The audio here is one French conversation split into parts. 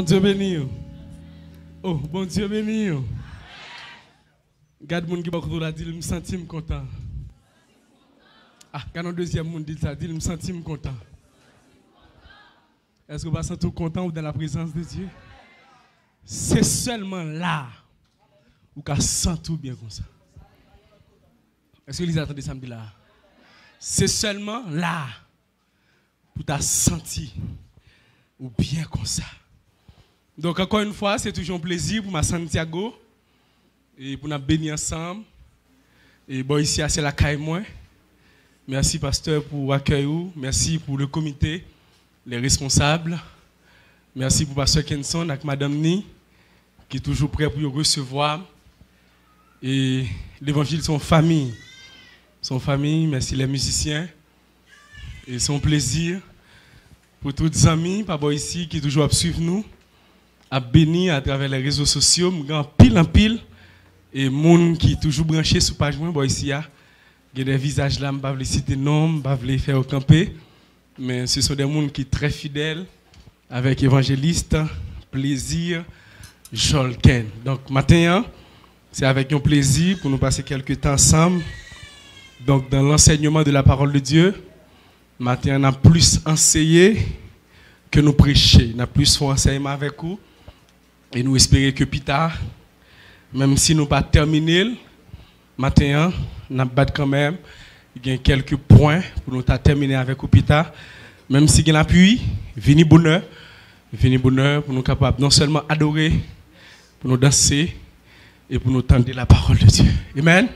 Bon Dieu béni. Oh, bon Dieu béni. Garde moun qui beaucoup la dit, me sentis content. Ah, quand un deuxième monde dit ça, dit me sentis content. Est-ce que vous vous sentez content ou dans la présence de Dieu? C'est seulement là où vous sentez tout bien comme ça. Est-ce que vous attendez samedi là? C'est seulement là où tu as senti ou bien comme ça. Donc encore une fois, c'est toujours un plaisir pour ma Santiago et pour nous bénir ensemble. Et bon, ici, c'est la caille moi. Merci pasteur pour l'accueil. Merci pour le comité, les responsables. Merci pour pasteur Kenson avec madame Ni qui est toujours prêt pour recevoir. Et l'évangile, son famille. Son famille, merci les musiciens. Et son plaisir pour tous les amis, papa ici, qui toujours suivent nous, à bénir à travers les réseaux sociaux, en pile en pile, et monde qui toujours branché sur page moi, bon ici, il y a des visages là, je ne vais pas citer nom, je ne vais pas faire au camper, mais ce sont des gens qui sont très fidèles, avec évangéliste, plaisir, Jolken. Donc maintenant, c'est avec un plaisir pour nous passer quelques temps ensemble. Donc dans l'enseignement de la parole de Dieu, maintenant on a plus enseigné que nous prêcher. On a plus fait enseignement avec vous. Et nous espérons que plus tard, même si nous n'avons pas terminé, maintenant on a quand même quelques points pour nous terminer avec vous plus tard. Même si il y a un appui, venez bonheur pour nous capables non seulement adorer, pour nous danser et pour nous tendre la parole de Dieu. Amen.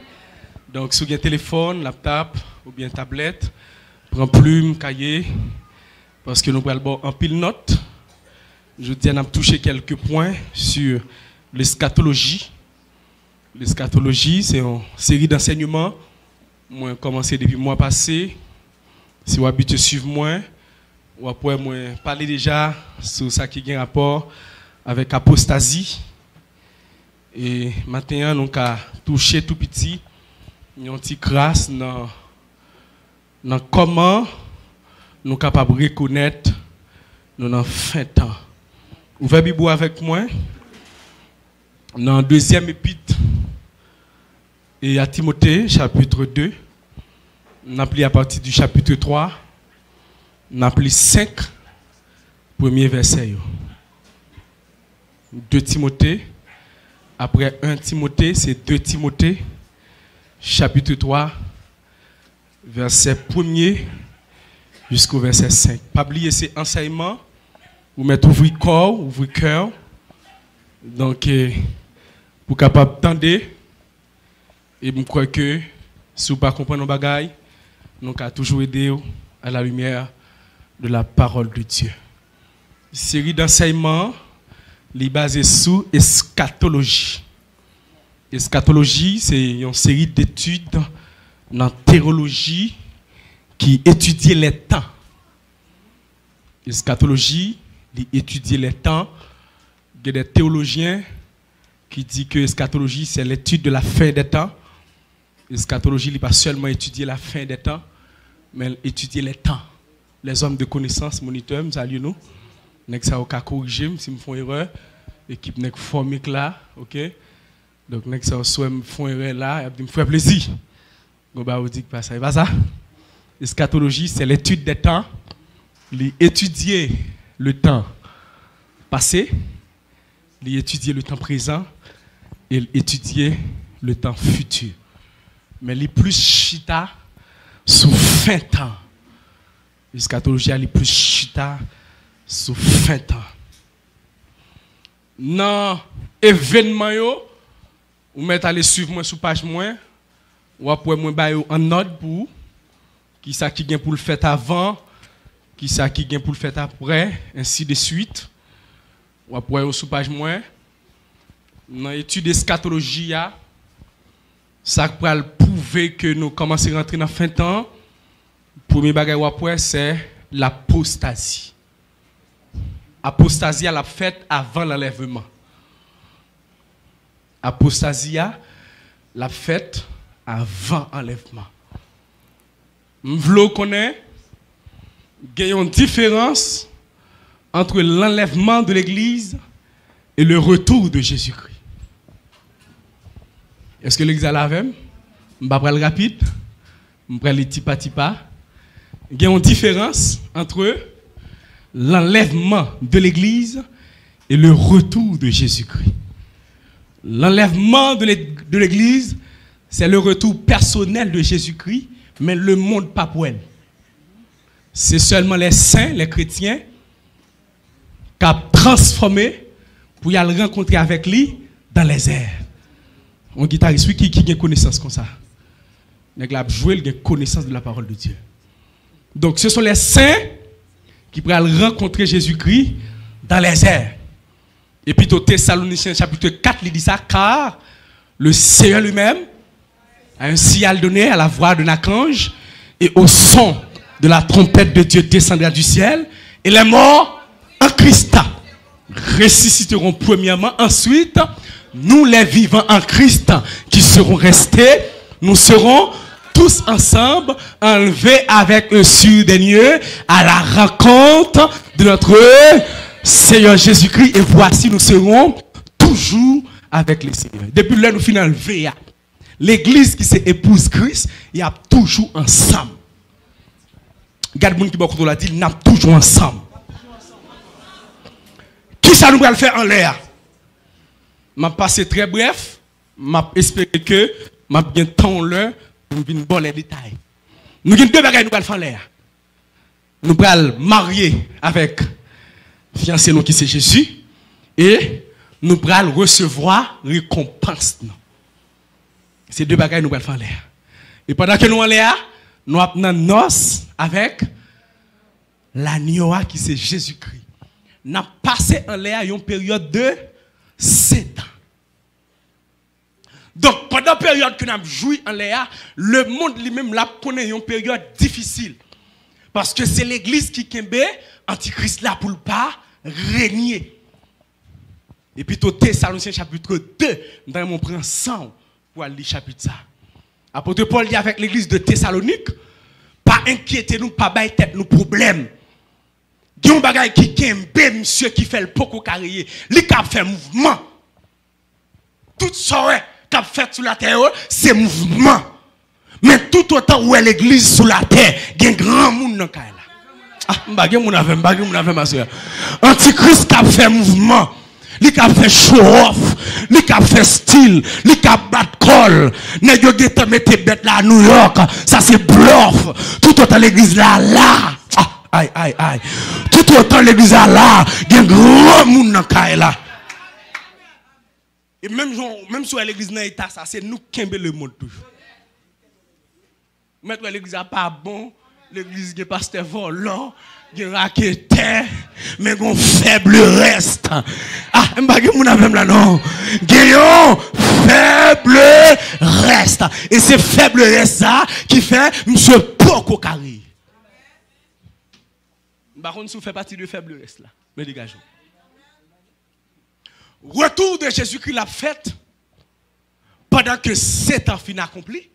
Donc, si vous avez un téléphone, laptop ou bien tablette, prends plume, cahier, parce que nous allons en pile note. Je dis, on a touché quelques points sur l'eschatologie. L'eschatologie, c'est une série d'enseignements. Moi, j'ai commencé depuis le mois passé. Si vous habitez suivre moi, ou après, moi, parler déjà sur ça qui a un rapport avec apostasie. Et maintenant, nous avons touché tout petit. Nous avons une petite grâce dans comment nous sommes capables de reconnaître nos fin temps. Ouvrez la Bible avec moi dans le deuxième épître et à Timothée, chapitre 2. On a pris à partir du chapitre 3. On a pris 5 premiers versets. 2 Timothée. Après 1 Timothée, c'est 2 Timothée. Chapitre 3, verset 1er jusqu'au verset 5. Pas oublier ces enseignements. Vous mettez ouvrir corps, ouvrir cœur. Donc, pour capable d'entendre. Et je crois que si vous ne comprenez pas nos bagailles, nous allons toujours aider à la lumière de la parole de Dieu. Une série d'enseignements est basée sur eschatologie. Eschatologie, c'est une série d'études dans la théologie qui étudie les temps. Eschatologie, étudie les temps. Il y a des théologiens qui disent que eschatologie, c'est l'étude de la fin des temps. Eschatologie, n'est pas seulement étudier la fin des temps, mais étudier les temps. Les hommes de connaissance, moniteurs, salut nous. Nous avons corriger si nous faisons erreur. L'équipe n'est formée là, ok? Donc, nous avons fait erreur là, et me faire plaisir. Vous dites pas ça, c'est pas ça? Eschatologie, c'est l'étude des temps, étudier le temps passé, étudier le temps présent et étudier le temps futur. Mais les plus chita sous fin temps. Eschatologie est plus chita sous fin temps. Dans l'événement, vous mettez aller suivre moi sur page moi, ou après moi bailler en ordre pour qui ça qui gagne pour le faire avant, qui ça qui gagne pour le faire après, ainsi de suite. Ou après sur page moi, dans l'étude d'eschatologie, ça peut prouver que nous commençons à rentrer dans fin temps. Premier bagage ou après c'est l'apostasie. Apostasie à la fête avant l'enlèvement. Apostasie à la fête avant l'enlèvement. M'vlo connaît, il y a une différence entre l'enlèvement de l'Église et le retour de Jésus-Christ. Est-ce que l'Église a la même? Je ne vais pas le rapide. Je vais aller petit à petit. Il y a une différence entre l'enlèvement de l'Église et le retour de Jésus-Christ. L'enlèvement de l'Église, c'est le retour personnel de Jésus-Christ, mais le monde pas pour elle. C'est seulement les saints, les chrétiens, qui ont transformé pour y aller rencontrer avec lui dans les airs. Un guitariste qui a connaissance comme ça. Il a joué, il a connaissance de la parole de Dieu. Donc ce sont les saints qui pourraient rencontrer Jésus-Christ dans les airs. Et puis au Thessaloniciens chapitre 4, il dit ça, car le Seigneur lui-même a un signal donné à la voix d'un archange et au son de la trompette de Dieu descendra du ciel et les morts en Christ ressusciteront premièrement. Ensuite, nous les vivants en Christ qui seront restés, nous serons tous ensemble enlevés avec eux sur des nuées à la rencontre de notre Seigneur Jésus-Christ. Et voici, nous serons toujours avec le Seigneur. Depuis là, nous finissons enlevés. L'église qui s'épouse Christ, il y a toujours ensemble. Regarde moun qui beaucoup l'a dit, n'a toujours ensemble. Qui ça nous va le faire en l'air? M'a passé très bref, m'a espéré que m'a bien temps l'heure pour venir voir les détails. Nous avons deux bagages nous va le faire en l'air. Nous allons marier avec fiancé nous qui c'est Jésus et nous allons recevoir récompense. Ces deux bagages nous allons le faire en l'air. Et pendant que nous en l'air, nous avons noces avec l'agneau qui c'est Jésus-Christ. Nous avons passé en l'air une période de 7 ans. Donc pendant la période que nous avons joué en l'air, le monde lui-même l'a connaît une période difficile. Parce que c'est l'église qui kembe antichrist là pour ne pas régner. Et puis au Thessaloniciens chapitre 2, nous allons prendre 100 pour aller chapitre ça. Apôtre Paul dit avec l'église de Thessalonique, pas inquiétez-nous, pas bailler tête nous problème. Il y a un bagage qui kembe monsieur qui fait le poko carrier, li k'ap fait mouvement. Tout ça qu'a fait sur la terre, c'est mouvement. Mais tout autant où est l'église sur la terre, il y a un grand monde dans la ah, bagay moun avec ma soeur. Antichrist qui a fait mouvement. Li ka fait show off, li ka fait style, li ka bat call. Nèg yo gete mette bête là à New York, ça c'est bluff. Tout autant l'église là. Ah, aïe. Tout autant l'église là, il y a un grand monde dans kay là. Et même sur l'église dans état ça, c'est nous qui le monde toujours. Maintenant l'église a pas bon, l'église qui pasteur volant, qui raqueteur, mais gon faible reste. Ah, m'bagé moun avem là non. Gayon faible reste. Et c'est faible reste ça qui fait monsieur Poko carré. Baron sou fait partie de faible reste là. Mais dégagez. Retour de Jésus-Christ l'a fait pendant que 7 ans fin accompli.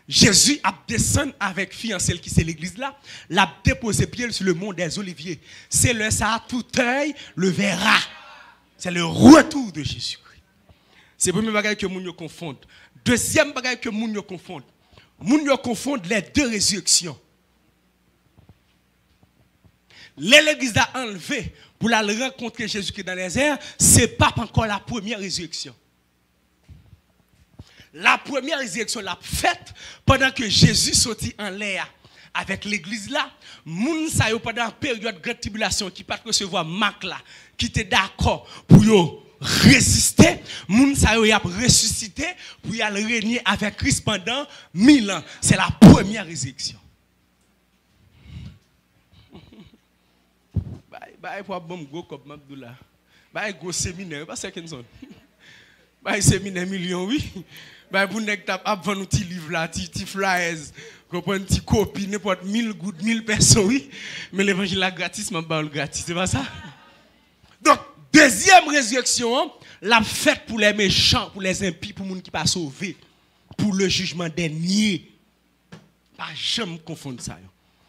Jésus a descendu avec fiancé qui c'est l'église là, l'a déposé pied sur le mont des Oliviers. C'est le ça tout œil le verra. C'est le retour de Jésus-Christ. C'est le premier bagage que moun yo confondent. Deuxième bagage que moun yo confondent. Moun yo confondent les deux résurrections. L'église a enlevé pour aller rencontrer Jésus-Christ dans les airs, c'est pas encore la première résurrection. La première résurrection l'a faite pendant que Jésus sortit en l'air avec l'église là. Moun sa yo pendant la période de grande tribulation qui pas recevoir Marc là, qui était d'accord pour yo résister. Moun sa yo y a ressuscité pour y aller régner avec Christ pendant 1000 ans. C'est la première résurrection. Bye pour bon go comme Abdullah. Bye go séminaire pas second zone. Bye séminaire million oui. Bah pour nek tap ap vendre petit livre là, petit flyers, comprend petit copie n'importe 1000 gouttes 1000 personnes oui, mais l'évangile là gratis, m'a pas gratis, c'est pas ça. Donc deuxième résurrection, la fête pour les méchants, pour les impies, pour les gens qui pas sauvés, pour le jugement dernier. Pas jamais confondre ça.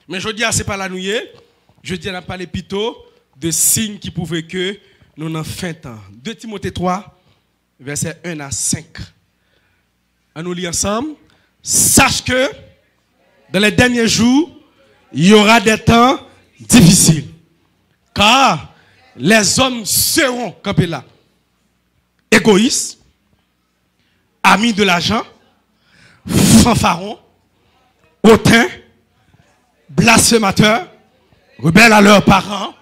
Mais je dis c'est pas la nouille, je dis on a parlé plutôt de signes qui prouvaient que nous n'en fin temps. 2 Timothée 3, versets 1 à 5. On nous lit ensemble. Sache que dans les derniers jours, il y aura des temps difficiles. Car les hommes seront, campés là, égoïstes, amis de l'argent, fanfarons, hautains, blasphémateurs, rebelles à leurs parents,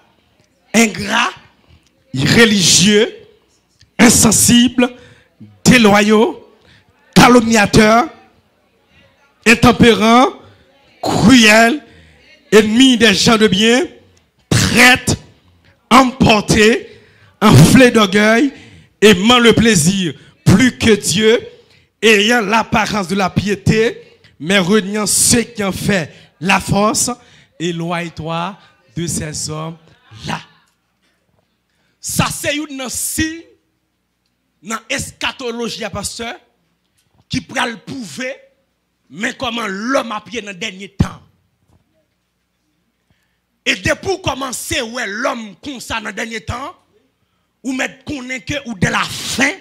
ingrats, irréligieux, insensibles, déloyaux, calomniateurs, intempérants, cruels, ennemis des gens de bien, traîtres, emportés, enflés d'orgueil, aimant le plaisir plus que Dieu, ayant l'apparence de la piété, mais reniant ceux qui en fait la force, éloigne-toi de ces hommes-là. Ça, c'est une signe dans l'eschatologie, pasteur, qui pourra le prouver, mais comment l'homme a pied dans le dernier temps. Et depuis commencer, ouais, l'homme comme ça dans le dernier temps, ou mettre qu'on est que ou de la fin,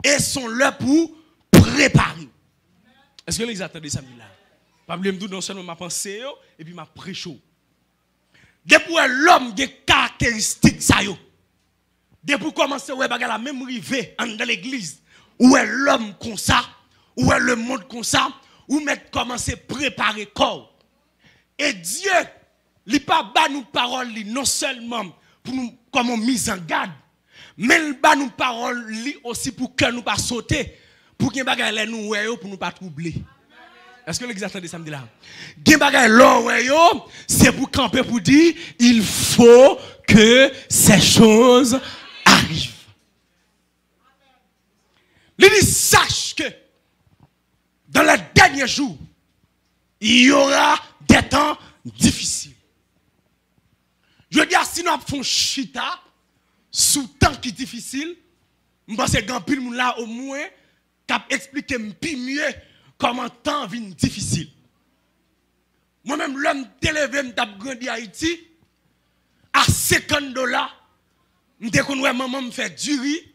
et sont là pour préparer. Est-ce que les attendez ça là? Pas oublier me non seulement ma pensée et puis ma prêche. Depuis l'homme des caractéristiques ça yo. Depuis commencer ouais bagarre la même rivé dans l'église, où est l'homme comme ça, où est le monde comme ça, où mettre commencer préparer corps. Et Dieu il pas bas nous paroles non seulement pour nous comme mise en garde, mais il bas nous paroles aussi pour que nous pas sauter, pour que bagarre nous ouais pour nous pas troubler. Est-ce que les attendez samedi là? Gen bagay lo ouais yo, c'est pour camper pour dire il faut que ces choses arrivent. Il dit sache que dans les derniers jours, il y aura des temps difficiles. Je veux dire, si nous faisons chita, sous temps qui est difficile, je pense que grand pile là au moins, cap expliquer mieux comment temps vient difficile. Moi-même, l'homme télévé, m't'a grandi à Haïti, à $50, m'te connait maman me fait du riz,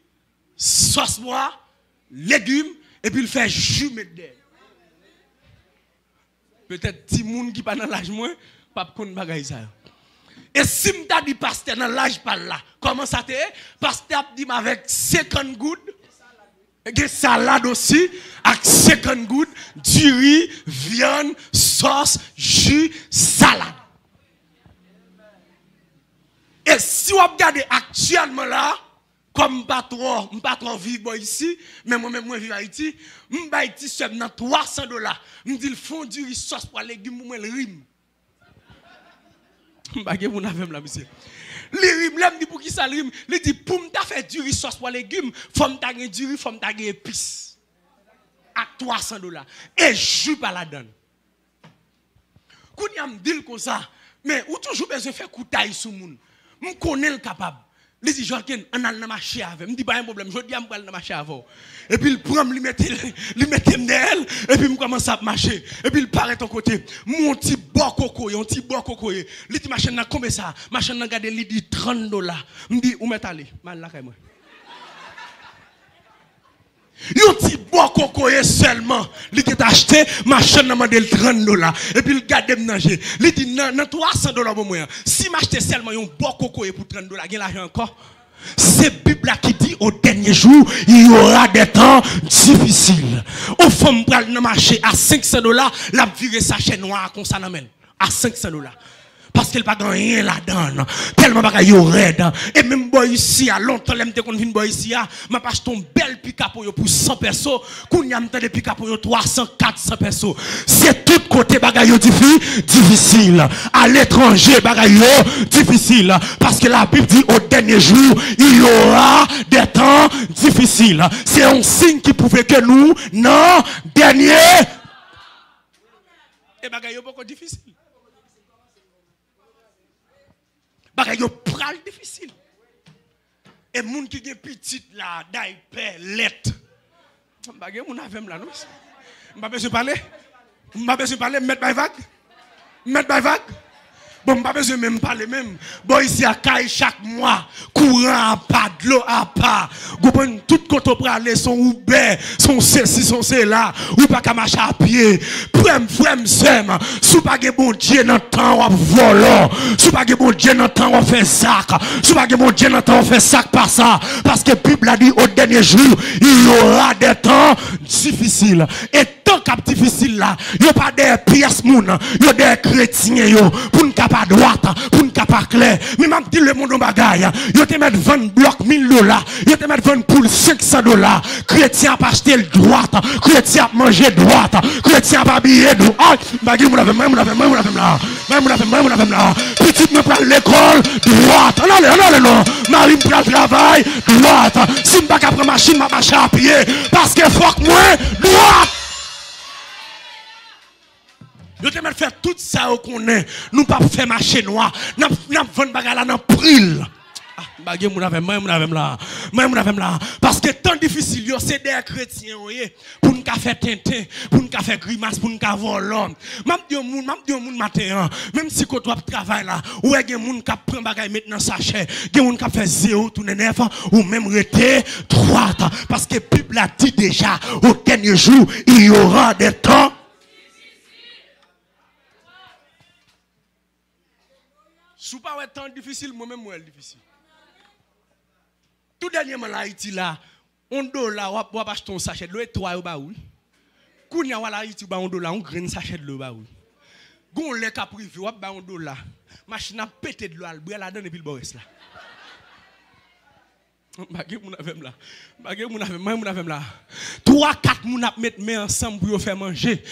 sauce noire, légumes, et puis il fait jus medel. Peut-être si moun qui pas dans l'âge moins, pas connait bagay ça. Et si m'ta dit pasteur dans l'âge pas là, comment ça t'est? Pasteur dit avec 50 gouttes, des salades aussi, avec 50 gouttes, du riz, viande, sauce, jus, salade. Et si vous regardez actuellement là, comme pas trop vivre ici, mais moi-même, moi, je vis à Haïti, je vais Haïti seulement $300. Je dis, le fond du riz, sauce pour les légumes, moi, le rime. Je ne sais pas vous avez là, monsieur. Le rime, il dit pour qui ça le rime? Il dit, pour me faire du riz, sauce pour les légumes, il faut me faire du riz, il faut me faire épices. À $300. Et je ne pas la donne. Quand il me dit comme ça, mais où toujours besoin de faire coutaille sur le monde? Je connais le capable. Il dit, Joaquin, on a le marché avec. Je dis, pas un problème, je dis, on va le marché avec. Et puis il prend, il met d'elle, et puis il commence à marcher. Et puis il paraît ton côté. Mon petit bois coco, un petit bois coco. Il dit, machine n'a combien ça? Machine n'a gardé, il dit $30. Je dis, où met aller? Mal là, moi. Un petit bois coco seulement. Il dit, acheté, machine n'a demandé $30. Et puis il garde manger. Il dit, non, $300 pour moi. Si m'acheter seulement un bois coco pour $30, il y a l'argent encore. C'est la Bible qui dit au dernier jour, il y aura des temps difficiles. Au fond, pour le marché à $500, la virée sachet noir comme ça à $500. Parce qu'elle n'a pas rien là-dedans. Tellement pas qu'il y aurait. Et même boy ici, à longtemps, je me boy ici, je pas acheté un bel pick-up pour 100 personnes. Quand y a des pick-up pour 300, 400 personnes. C'est tout côté bagaille difficile. À l'étranger, bagaille difficile. Parce que la Bible dit au dernier jour, il y aura des temps difficiles. C'est un signe qui pouvait que nous, non, dernier. Et bagaille beaucoup difficile. Bagay yo pral difficile. Et moun qui gen petite là, d'aiper, let. Bagay moun avem là, non? M'pa besoin parler. M'pa besoin parler, mettre by vague. Mettre by vague. Bon, pas besoin même parler même. Bon, ici à Caille chaque mois, courant à pas, de l'eau à pas. Vous tout côté pour aller, son Uber, son ceci, son cela, ou pas qu'à marcher à pied. Frem, sem, sous pas que bon Dieu dans temps, on volant. Sous pas que bon Dieu dans temps, on fait sac. Sous pas que bon Dieu dans temps, on fait sac par ça. Parce que la Bible a dit au dernier jour, il y aura des temps difficiles. Et tant qu'à difficile là, il n'y a pas des pièces moun, il y a des chrétiens yo, pour ne pas droite, pour ne pas clair. Mais même dit le monde en bagaille, il te mettre 20 blocs $1000, il te mettre 20 poules $500. Chrétien pas acheter le droite, chrétien pas manger droite, chrétien pas habiller droite. Ah, bagay moun avem là. Petit me prend l'école droite. Non. Marie me prend le travail droite. Si me pas prendre machine, m'a marcher à pied parce que faut que moi droite. Nous devons faire tout ça qu'on est. Nous pas faire marché noir. Nous vendre bagarre là dans pril. Bagay moun avem là. Parce que tant difficile c'est des chrétiens pour nous faire tintin, pour nous faire grimace, pour nous voler. Même di moun matin, même si quand tu travailles là, ou gen moun qui prend bagay maintenant sachet, gen moun qui fait 0 tourner 9 ou même rester droite parce que Bible a dit déjà au dernier jour, il y aura des temps. Si pas un temps difficile, moi-même, moi, difficile. Tout dernièrement, là, Haïti, là, on $, on va acheter un sachet de l'eau et 3 €. Quand on a Haïti, on $, on graine sachet de l'eau. Quand on l'a privé, on va $. Machine a pété de l'eau, elle a donné puis le boris là. Bagay moun avem là. 3-4 moun ap mettre main ensemble pour faire manger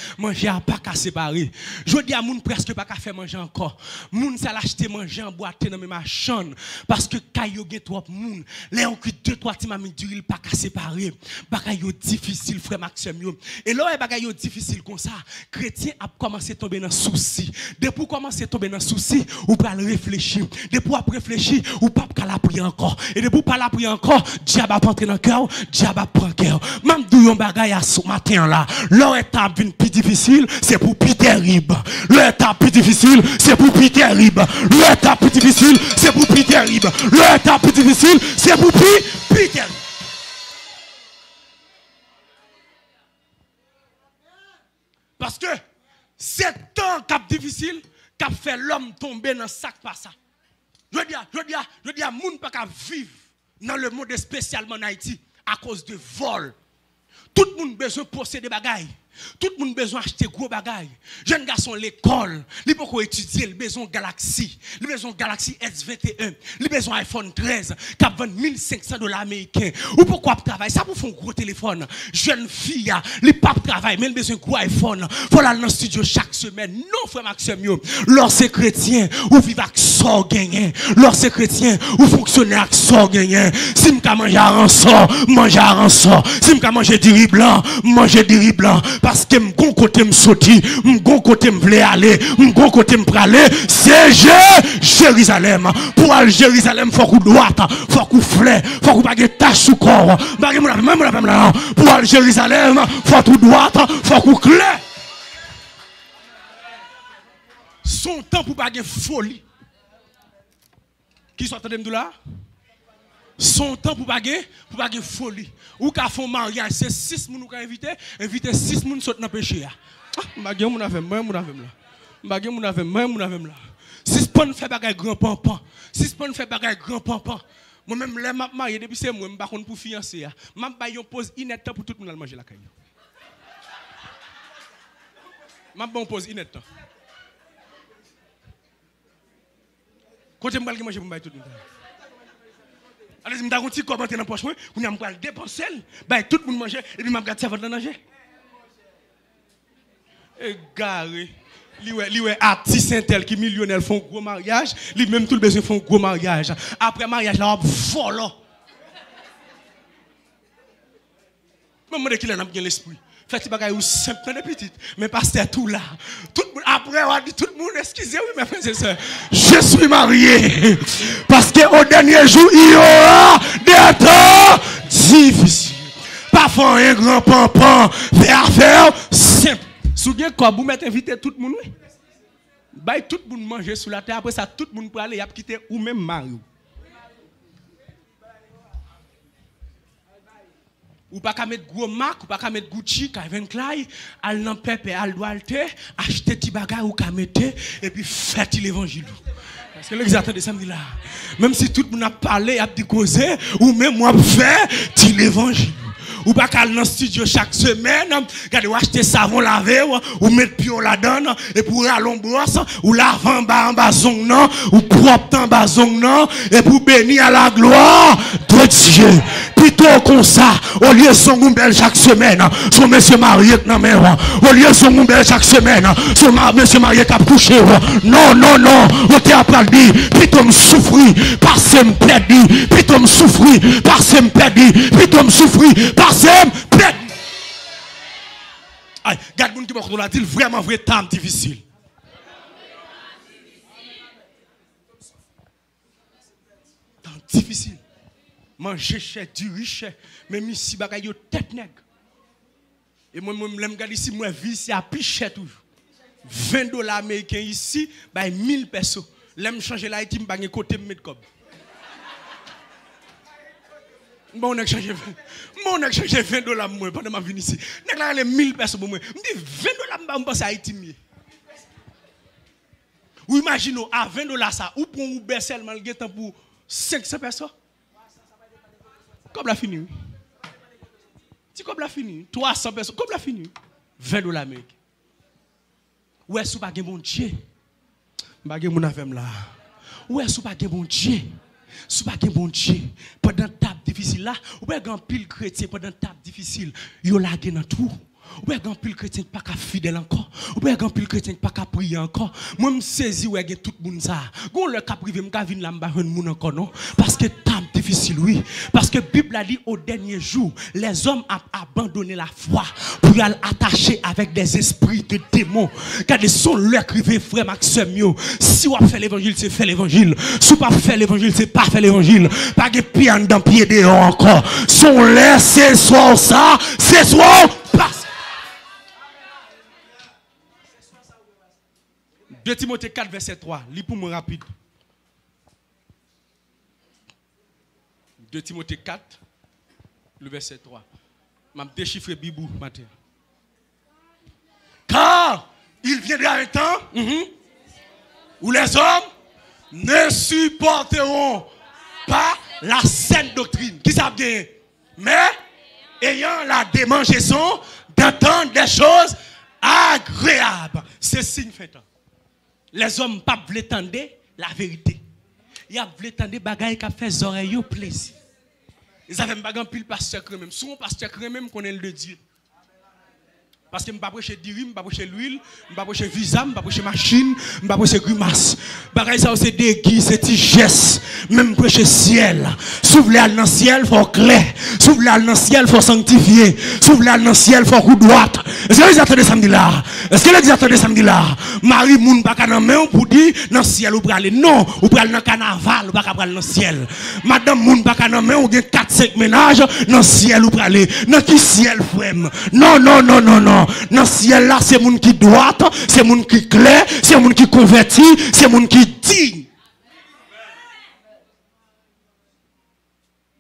a pas qu'à séparer. Je dis à moun presque pas qu'à faire manger encore. Moun ça l'acheter manger en boîte dans ma chambre parce que kayo gen trop moun. Les on cuit 2-3 ti mami duril pas qu'à séparer. Bagay yo difficile frère Maxime yo. Et là bagay yo difficile comme ça, chrétien a commencé tomber dans souci. Depuis commencer tomber dans souci, ou pas réfléchir. Depuis après réfléchir, ou pas la prier encore. Et depuis pas la prier encore, diable a entré dans le cœur, diable a pris cœur. Même d'où yon bagay à ce matin là, l'étape plus difficile, c'est pour plus terrible. L'étape plus difficile, c'est pour plus terrible. L'étape plus difficile, c'est pour plus terrible. L'étape plus difficile, c'est pour plus terrible. Parce que c'est temps cap difficile qui fait l'homme tomber dans sac par ça. Je dis à moun pas qu'à vivre dans le monde spécialement en Haïti à cause de vol. Tout le monde a besoin de posséder des bagailles. Tout le monde a besoin d'acheter gros bagailles. Jeune garçon, l'école, il peut étudier, il a besoin de Galaxy, il a besoin de Galaxy S21, il a besoin d'iPhone 13, qui a vendu $1,500 américains. Ou pourquoi travailler? Ça pour faire un gros téléphone. Jeune fille, il n'a pas de travail, mais il a besoin de gros iPhone. Il faut aller dans le studio chaque semaine. Non, frère Maxime, lorsque chrétien, ou vivre avec sort gagné. Lorsque chrétien, ou fonctionner avec sort gagné. Si je peux manger un sort, manger un sort. Si je peux manger du riz blanc, manger du riz blanc. Parce que mon côté me sorti, mon côté me voulait aller, mon côté me aller, c'est Jérusalem. Pour aller Jérusalem, faut qu'on droite, faut qu'on flè, faut qu'on pas de tache sous corps. Pour aller Jérusalem, faut qu'on droite, faut qu'on clair. Son temps pour pas de folie. Qui sont en train de là? Son temps pour pas de folie. Ou qu'à font mariage, c'est 6 moun qui inviter 6 moun saute dans péché. Bagay moun avem là. Si pon fait bagay grand pampan, si pon fait bagay grand pampan. Moi même les m'a marié depuis c'est moi pas pour fiancer. M'a ba yon pose inette pour tout le monde manger la caille. M'a bon pose inette. Côté m'bal ki manger pour tout le monde. Alors, je me dis que comment tu es dans la poche, on a le dépenser, tout le monde mange, et puis je regarde ça va dans manger. Égaré. Lui est artiste tel qui millionnaire font gros mariage, lui même tout le besoin font gros mariage. Après mariage là on vole. Même moi qui a bien l'esprit. Faites bagay ou simple de petite, mais pasteur tout là. Tout le monde après on dit tout le monde excusez-moi mes frères et sœurs. Je suis marié parce que au dernier jour il y aura des temps difficiles. Pas faire un grand pampan, faire affaire simple. Souviens quoi vous m'êtes invité tout le monde oui. Bah, tout le monde manger sous la terre. Après ça, tout le monde peut aller, y a quitté ou même Mario. Ou pas qu'à mettre gros Mac, ou pas qu'à mettre Gucci, Calvin Klein, al nan pepe, al doalte, acheter ti bagay ou qu'à mettre, et puis faites l'évangile. Parce que l'exact de samedi là, même si tout le monde a parlé, a dit causer, ou même moi fait l'évangile. Ou pas qu'à dans studio chaque semaine, regardez ou acheter savon lavé ou mettre pion là-dedans et pour aller brosse ou laver en bas zong non ou propre en bas zong non et pour bénir à la gloire de Dieu. Plutôt comme ça, au lieu de son belle chaque semaine, son monsieur marié dans maison, au lieu de son belle chaque semaine, son monsieur marié qui a couché. Non, non, non, on t'a pas dit, plutôt me souffrir, parce que me perdu, plutôt me souffrir, parce que me perdu, plutôt me souffrir, parce que me perdu. Aïe, regarde mon qui m'a dit vraiment vrai temps difficile. Temps difficile. Manger cher, du riche, même ici, bagay yo tête nègre. Et moi, je regarde ici, moi, vie ici à plus cher toujours. $20 américains ici, bah 1000 pesos. L'aime changer là, il m'a côté de mettre comme. Bon, on a changé $20 moi pendant ma venue ici. Nèg là les 1000 pesos pour moi. Me dit $20 me passe à Haïti mieux. Ou imaginez à $20 ça ou pour Uber seulement le temps pour 500 personnes. Comme la fini. Si comme la fini, 300 personnes, comme la fini. $20 américains. Ou est-ce pas bon Dieu? Pas mon affaire là. Ou est-ce pas bon Dieu? Si pas bon Dieu, pendant table difficile là, ou bien grand pile chrétien pendant table difficile, yo lagué dans tout. Ou bien grand pile chrétien pas qu'à fidèle encore. Ou bien grand pile chrétien pas qu'à prier encore. Moi me saisi ouais gen tout monde ça. Gon le cap privé me ka vinn là m'ba joindre moun encore non parce que table difficile oui. Parce que Bible a dit au dernier jour, les hommes ont abandonné la foi pour aller attacher avec des esprits de démons. Car sont leur crivé frère Maxime. Si on fait l'évangile, c'est faire l'évangile. Si on pas fait l'évangile, c'est pas faire l'évangile. Pas de pied en dedans, pied dehors encore. Sont les c'est soir ça, c'est soir passe. 2 Timothée 4 verset 3, lis pour moi rapide. 2 Timothée 4, le verset 3. Je vais déchiffrer Bibou matin. Car il viendra un temps où les hommes ne supporteront pas la saine doctrine. Qui savent bien? Mais ayant la démangeaison d'entendre des choses agréables. C'est signe fait. Les hommes ne veulent pas entendre la vérité. Ils veulent entendre des bagailles qui font les oreilles plaisir. Ils avaient un bagage pile pasteur même. Souvent pasteur même connaît le Dieu. Parce que je ne vais pas prêcher diri, je ne vais pas prêcher l'huile, je ne vais pas prêcher visa, je ne vais pas prêcher machine, je ne vais pas prêcher grimace. Bagay ça c'est des guises, c'est des gestes, même prêcher ciel. S'ouvre dans le ciel, il faut clair. S'ouvre dans le ciel, il faut sanctifier. S'ouvre dans le ciel, il faut coup droite. Est-ce que les attendez samedi là? Est-ce que les attendez samedi là? Marie moun pas dans main pour dire dans le ciel ou pour aller non, ou pour aller dans le carnaval ou pas aller dans le ciel. Madame moun pas dans main ou bien 4-5 ménages dans le ciel ou pour aller dans qui ciel frère? Non non non non non. Dans le ciel là, c'est moun qui droite, c'est moun qui clair, c'est moun qui converti, c'est moun qui digne.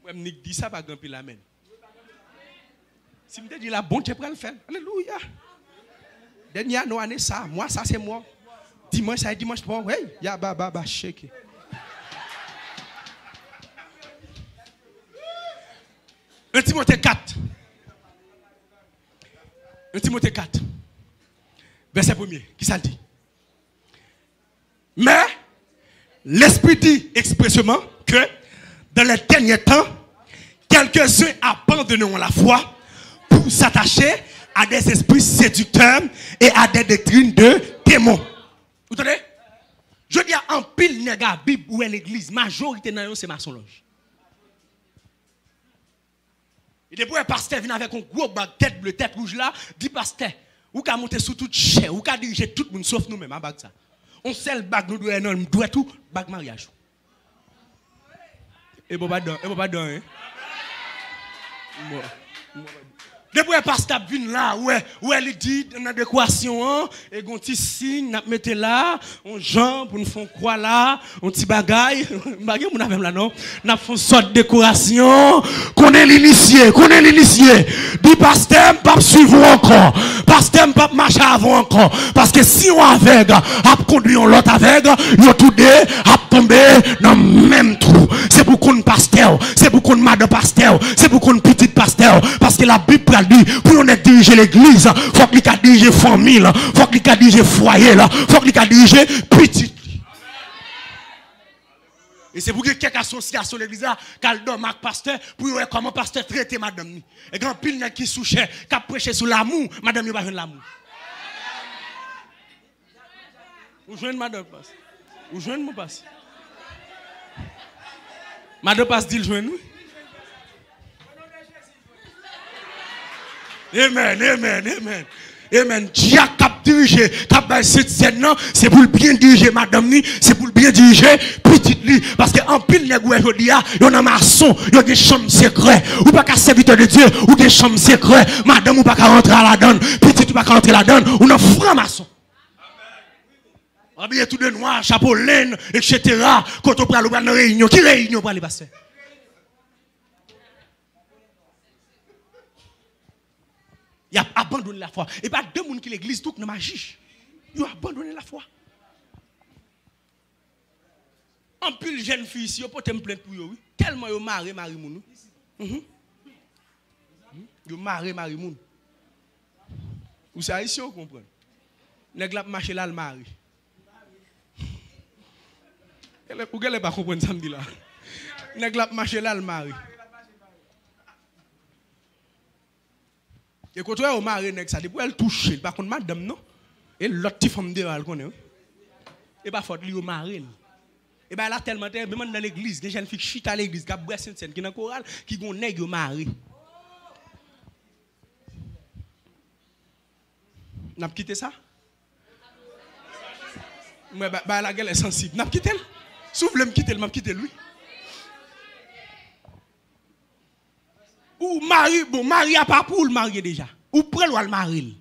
Moi, je dis ça, pas grand pile amen. Si je dis la bonne, tu peux le faire. Alléluia. Dernière année, ça, moi, ça, c'est moi. Dimanche, ça, dimanche, bon, hey, ya ba ba ba shake. 1 Timothée 4. 1 Timothée 4, verset 1er, qui ça dit? Mais l'Esprit dit expressément que dans les derniers temps, quelques-uns abandonneront la foi pour s'attacher à des esprits séducteurs et à des doctrines de démons. Vous entendez? Je dis à un pile néga Bible ou l'église, majorité dans c'est maçonnerie. Et depuis un pasteur vient avec un gros bag tête bleue, tête rouge là, dit pasteur, ou qu'a monter sous toute chair, ou qu'a diriger tout le monde sauf nous-mêmes, bag ça. On seul bag nous doit tout, bag mariage. Et bon pas dans, hein. Depuis le pasteur vient là, ouais, il dit dans la décoration, et un petit signe, n'a metté là, on jambe pour nous faire quoi là, un petit bagaille, bagaille on a même là non, n'a fait une sorte de décoration, qu'on est l'initié. Dit pasteur pas suivre encore, pasteur pas marcher avant encore, parce que si on aveugle, a conduit l'autre aveugle, yo tout deux a tomber dans le même trou. C'est pour qu'on pasteur, c'est pour qu'on madame pasteur, c'est pour qu'on petit pasteur, parce que la Bible dit, pour on diriger l'église, faut qu'il ait dirigé famille, faut qu'il ait dirigé foyer, faut qu'il ait dirigé petit. Et c'est pour que quelques associations de l'église, qu'elle marque pasteur, pour voir comment pasteur traite madame. Et quand pile qui souche, qui a prêché sur l'amour, madame n'a pas de l'amour. Vous jouez madame passe. Vous jouez mon passe. Madame passe dit le joindre. Amen. Dieu cap diriger, cap cette scène c'est pour le bien diriger madame ni, c'est pour le bien diriger petite li parce que en pile nèg aujourd'hui y en a maçon, y a des chambres secrètes ou pas qu'à serviteur de Dieu ou des chambres secrètes, madame ou pas qu'à rentrer à la donne, petite ou pas qu'à rentrer à la donne, ou un franc maçon. Habillé tout de noir, chapeau laine, etc. Quand on prend le réunion, qui réunion pour aller passer? Il a abandonné la foi. Et pas deux personnes qui l'église tout dans magie. Il a abandonné la foi. En plus, jeune fille ici, il peut te plaindre pour eux. Tellement ils marré moun. Ils marré moun. Vous savez ici, vous comprenez? Nèg la marché là le mari. Vous ne pas comprendre samedi là. Nèg la marché là le mari. Et quand tu es au mari, ça dit pour elle toucher, par contre madame non. Et l'autre petite femme de elle connaît. Et pas faute lui au mari. Et ben là tellement même dans l'église, des jeunes filles chute à l'église, qui boit sainte scène qui dans chorale, qui gon nèg au mari. N'a pas quitté ça? Mais bah la gueule est sensible. N'a pas quitté. Sauf le me quitter, m'a quitté lui. Ou mari, bon, mari a pas pour le marier déjà. Ou près le marier.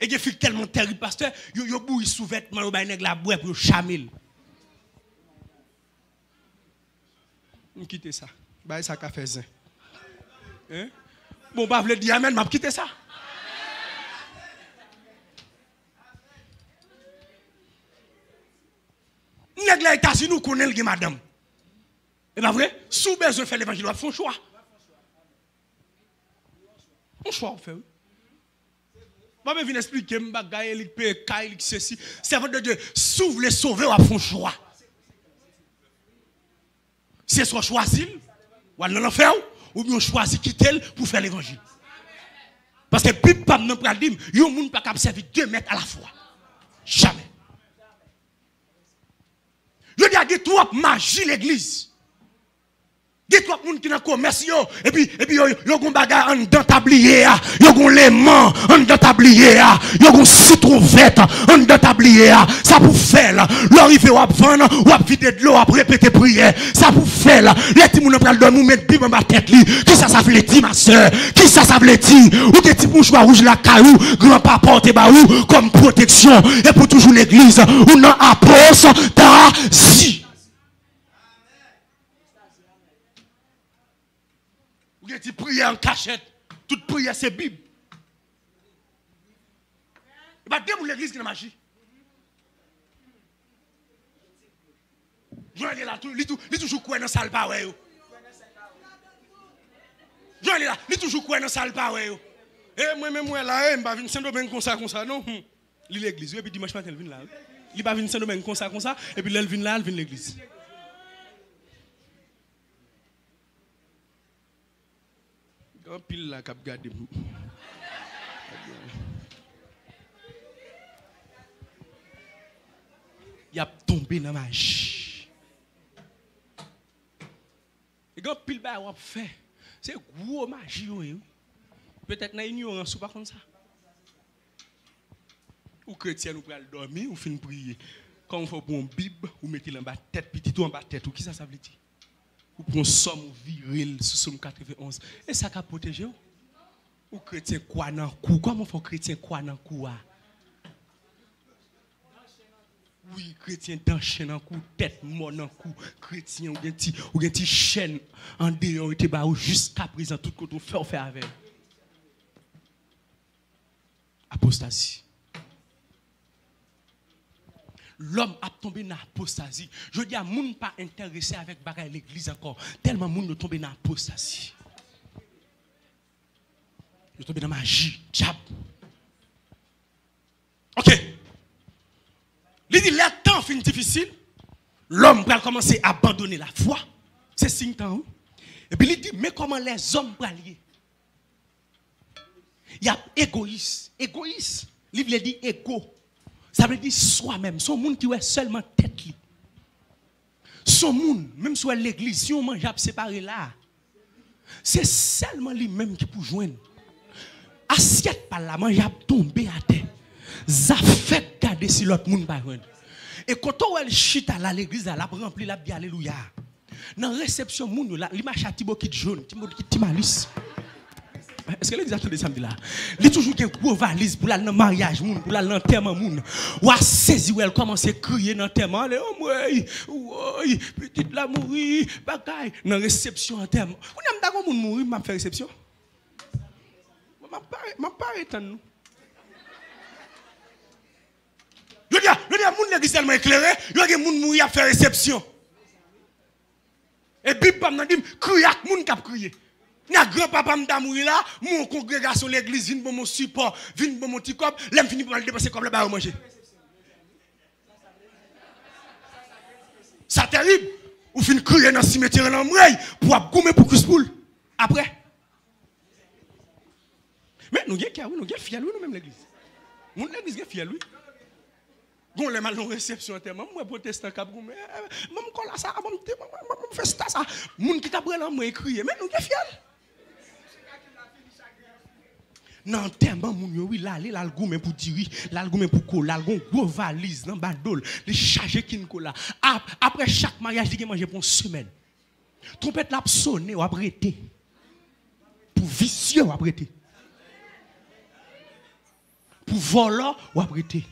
Et il fait tellement terrible, pasteur, yo bouille sous vêtement, yo bay nèg la boue pour chamil. On quitte ça. Bay ça café zin. Hein? Bon, bah vle dire amen, m'a quitter ça. Nèg la États-Unis nous connaît le madame. Et pas vrai? Sous besoin de faire l'évangile, on fait un choix. Un choix, on fait. Je vais venir expliquer, je vais ceci. Servant de Dieu, s'ouvre les sauver, on fait un choix. C'est soit choisir, ou aller dans l'enfer, ou bien choisir quitter pour faire l'évangile. Parce que la Bible ne peut pas dire, il y a un monde qui peut servir 2 mètres à la fois. Jamais. Je dis à dire, toi, magie l'église. Dis-toi que les gens qui sont dans le commerce, et puis, ils ont des bagages en dedans tablier, ils ont des léments en dedans tablier, ils ont des citron vert en dedans tablier. Ça pour faire, l'arrivée ou à vendre, ou à vider de l'eau, à répéter prière. Ça pour faire, les petits gens qui nous mettre Bible dans ma tête. Qui ça veut dire, ma soeur? Qui ça veut dire? Ou des petits mouchoirs rouges la caillou, grand-papa porte baou comme protection, et pour toujours l'église, ou non apostasie. Vous avez prière en cachette. Toute prière, c'est Bible. Et bien, dès que l'église qui est magie. Je vais là, il toujours quoi dans la salle par ouais. Je vais là, il toujours quoi dans la salle par ouais. Et moi-même, là, je ne vais pas venir Saint-Domingue comme ça, non. Il l'église, et puis dimanche matin, il vient là. Il va venir Saint-Domingue comme ça, et puis là, il vient là, il vient l'église. Un pile là cap garder. Il a tombé dans la magie. Et quand pile ba on fait, c'est gros magie peut-être dans ignorance ou pas comme ça. Ou chrétien nous pral dormir ou fin prier. Quand on fait bon Bible ou mettez en bas tête petit ou en bas tête ou qui ça veut dire? Ou pour un somme viril sur Somme 91. Et ça a protégé ou? Ou chrétien quoi dans cou? Comment faut chrétien quoi dans cou? Oui, chrétien dans chaîne en cou, tête mort dans cou, chrétien ou gen ti chaîne en dehors était ba ou jusqu'à présent tout côté fait avec. Apostasie. L'homme a tombé dans l'apostasie. Je dis à moun pas intéressé avec bagay l'église encore. Tellement moun est tombé dans l'apostasie. Il est tombé dans la magie, diable. Ok. Il dit, les temps fin difficile, l'homme va commencer à abandonner la foi. C'est 5 temps. Et puis il dit, mais comment les hommes vont lier? Il y a égoïste. Égoïste, il veut dire égo. Ça veut dire soi-même. Son monde qui est seulement tête. Son monde, même sur l'église, si on mange à séparer là, c'est seulement lui-même qui peut joindre. Assiette par là, manger à tomber à terre. Ça fait garder si l'autre monde pas joindre. Et quand on a le chita à l'église, elle a rempli la vie, alléluia. Dans la réception, il m'a châti beaucoup de jaune, qui malus. Est-ce que l'église attendait samedi là? Il y a toujours une gros valise pour aller dans le mariage, pour aller dans l'enterrement. Ou à saisir, elle commence à crier dans l'enterrement. Oui, petite la mourir, bagaille. Dans la réception enterrement. Vous n'aimez pas quand mourir, m'a fait réception? Je pas étonné. Je dis, moun l'église tellement éclairé, je dis, moun mourir à faire réception. Et Bible m'a dit, crier à moun qui a crié. N'a grand-papa m'a mourir là, mon congrégation l'église vient pour mon support, vient pour mon petit cop, l'aime fini pour aller dépenser comme le bar manger. Ça terrible. Ou fin crier dans le cimetière dans l'ombraille pour gommer pour Chrispoul. Après. Mais nous sommes fiers, nous même l'église. Nous l'église est fiers, oui. Gon les mal réception tellement moi protestant cap goumé même colla ça même fait ça moun qui t'a brûlé moi crier mais nous sommes fiers. Non, tellement moun yo oui là le goumé pour tirer, là le goumé pour coller, là gon gros valise dans badol, les charger kin colla. Après chaque mariage il manger pour une semaine. Trompette l'a sonné ou arrêté. Pour vicieux ou arrêté. Pour volant ou arrêté.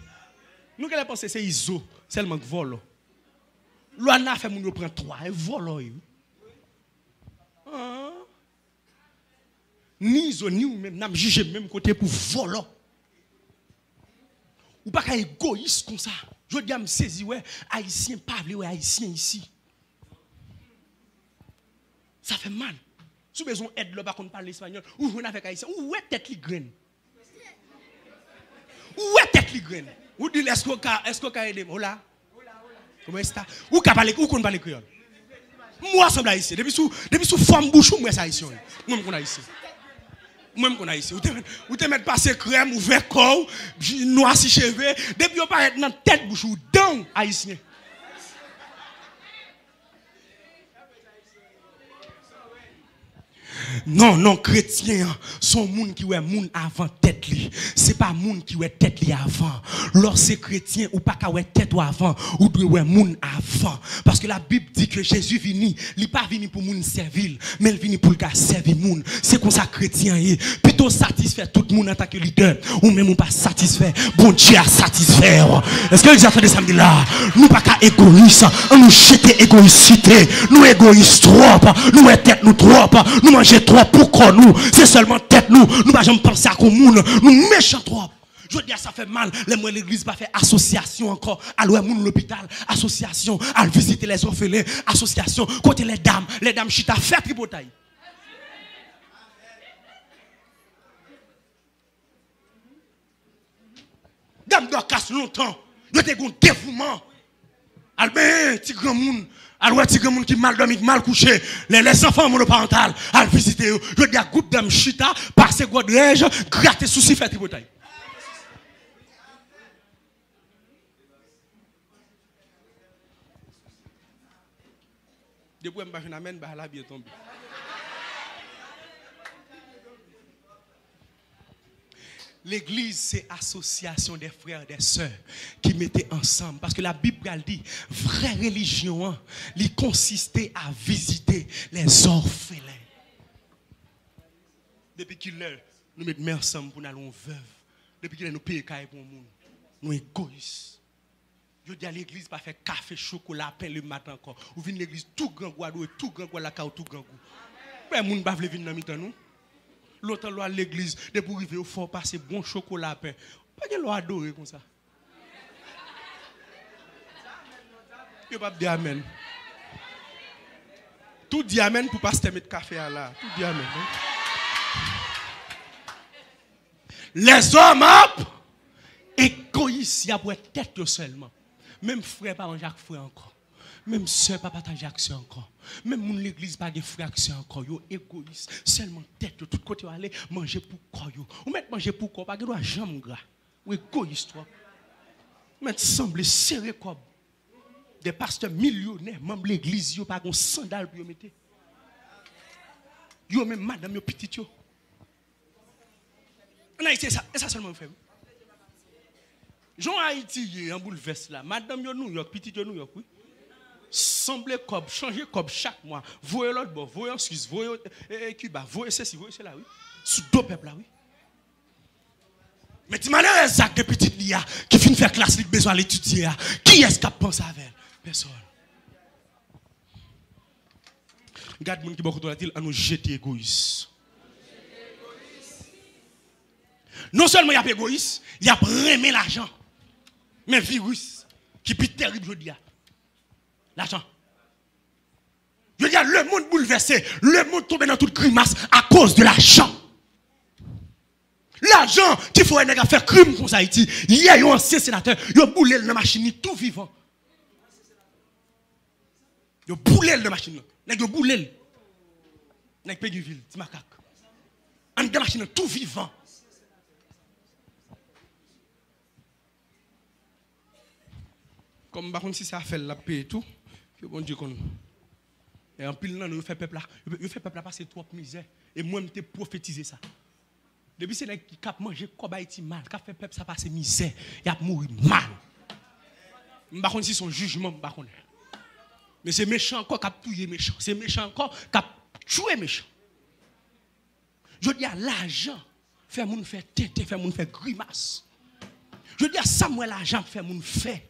Nous qu'elle pense c'est iso, seulement que volant. L'on fait moun yo prend 3 et volant. Ni zo ni ou même n'a juger même côté pour volant. Ou pas égoïste comme ça. Je dis à me saisir ouais haïtien pas vle ouais haïtien ici. Ça fait mal. Si besoin aide là pas qu'on parle espagnol ou joindre avec haïtien ou ouais tête li graine. Ou ouais tête li graine. Ou dit est-ce qu'on ka aider hola. Comment est-ce ça? Ou ka parler ou qu'on parle créole. Moi semble haïtien depuis sous forme bouche moi ça haïtien. Moi qu'on haïtien. Même qu'on a ici, ou te mettre passer crème, ou vert corps, noir si cheveux, depuis on paraît dans tête bouche ou dans haïtien. Non, chrétien, son monde qui est monde avant tête li. C'est pas monde qui est tête li avant. Lorsque chrétien ou pas qu'à tête ou avant, ou doit monde avant. Parce que la Bible dit que Jésus vini, il pas vini pour monde servir, mais il vini pour le servir monde. C'est comme ça chrétien est. Plutôt satisfait tout le monde en tant que leader, ou même ou pas satisfait. Bon Dieu a satisfait. Est-ce que vous attendez samedi là? Nous pas qu'à égoïste, on nous jeter égoïcité, nous égoïstes trop, nous est tête nous trop, nous manger trop pour quoi nous, c'est seulement tête nous pas jamais penser à comme nous méchants trop. Je dis ça fait mal, l'église pas fait association encore, à l'hôpital, association, à visiter les orphelins, association, côté les dames chita fait tripotaille. Dame doit casser longtemps, yo te gon dévouement. Albin, petit grand monde. Alors, petit grand monde qui mal dormi, mal couché, les enfants monoparentales, à visiter, je dis à groupe d'âme chita, passer godrège, gratter souci, faire tripotaille. Depuis que je suis amène, la vie est tombée. L'église, c'est association des frères et des sœurs qui mettaient ensemble. Parce que la Bible elle dit, vraie religion, il consistait à visiter les orphelins. Depuis qu'il est, nous mettons ensemble pour nous aller veuve. Depuis qu'il est, nous payons pour le monde. Nous égoïstes. Je dis à l'église, pas faire café, chocolat, pain le matin encore. Ou venez l'église, tout grand goût, tout grand goût, la cao, tout grand goût. Mais les gens ne peuvent pas venir dans le temps. L'autre loi à l'église, de pour arriver au fort, passer bon chocolat, pain. Pas que l'on adore comme ça. Il ne pas dire amen. Tout dit amen pour pas se mettre café à là. Tout dit amen. Les hommes, égoïstes, il y a pour être tête seulement. Même frère, pas Jacques frère encore. Même soeur, pas partager avec encore. Même mon l'église, pas de frère avec encore. Yo égoïste. Seulement tête de tout côté, aller manger pour quoi yo. Ou mettre manger pour quoi, pas de droit jambe gras. Ou égoïste toi. Mettre semble serré comme des pasteurs millionnaires, même l'église, yo pas de sandales pour yo mettre. Yo même madame yo petit yo. C'est ça seulement fait. Jean Haïti en bouleverse là. Madame yo New York, petit yo New York, oui. Semblez comme changer comme chaque mois. Voyez l'autre bord, voyez en Suisse, voyez Cuba, voyez ceci, voyez cela, oui. Sous deux peuples là, oui. Mais tu m'as l'air exact de petite Lia qui finit faire classe, qui besoin l'étudier. Qui est-ce qui pense avec elle? Personne. Regarde moun qui beaucoup de dit à nous jeter égoïste. Non seulement il y a égoïste, il y a remis l'argent. Mais virus qui est plus terrible, je dis. L'argent. Je veux dire, le monde bouleversé, le monde tombé dans toute grimace à cause de l'argent. L'argent qu'il faut faire crime pour Haïti. Hier, il y a un ancien sénateur, il a boulé dans la machine, tout vivant. Il a boulé dans la machine. Il a boulé. Il a Péguiville, petit macaque. En dans la machine, tout vivant. Comme par contre, si ça fait la paix et tout, que bon Dieu qu'on. Et en pile, nous fait peuple là. Il fait peuple là passer trop misère. Et moi, je prophétisé ça. Depuis c'est là qui cap manger comme Haïti mal, qui fait peuple ça passer misère, il a mourir mal. Par contre, si son jugement, par contre. Mais c'est méchant encore qui a tué méchant. C'est méchant encore qui a tué méchant. Je dis à l'argent, fait moun faire tête, fait moun faire grimace. Je dis à Samuel, l'argent fait moun fait.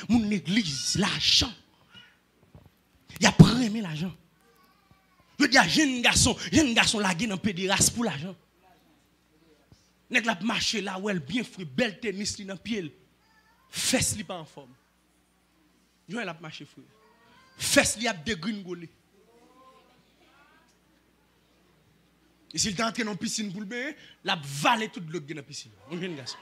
Mon église, l'argent. Il a pris l'argent. Je dis à jeune garçon la guine en pédéraste pour l'argent. Nèg la marché là où elle bien frit belle tennis li dans pied. Fesse li pas en forme. Yo elle a marché frère. Fesse li a dégringolé. Et s'il est entré dans la piscine pour le bain, la valé toute l'eau dans la piscine. On jeune garçon.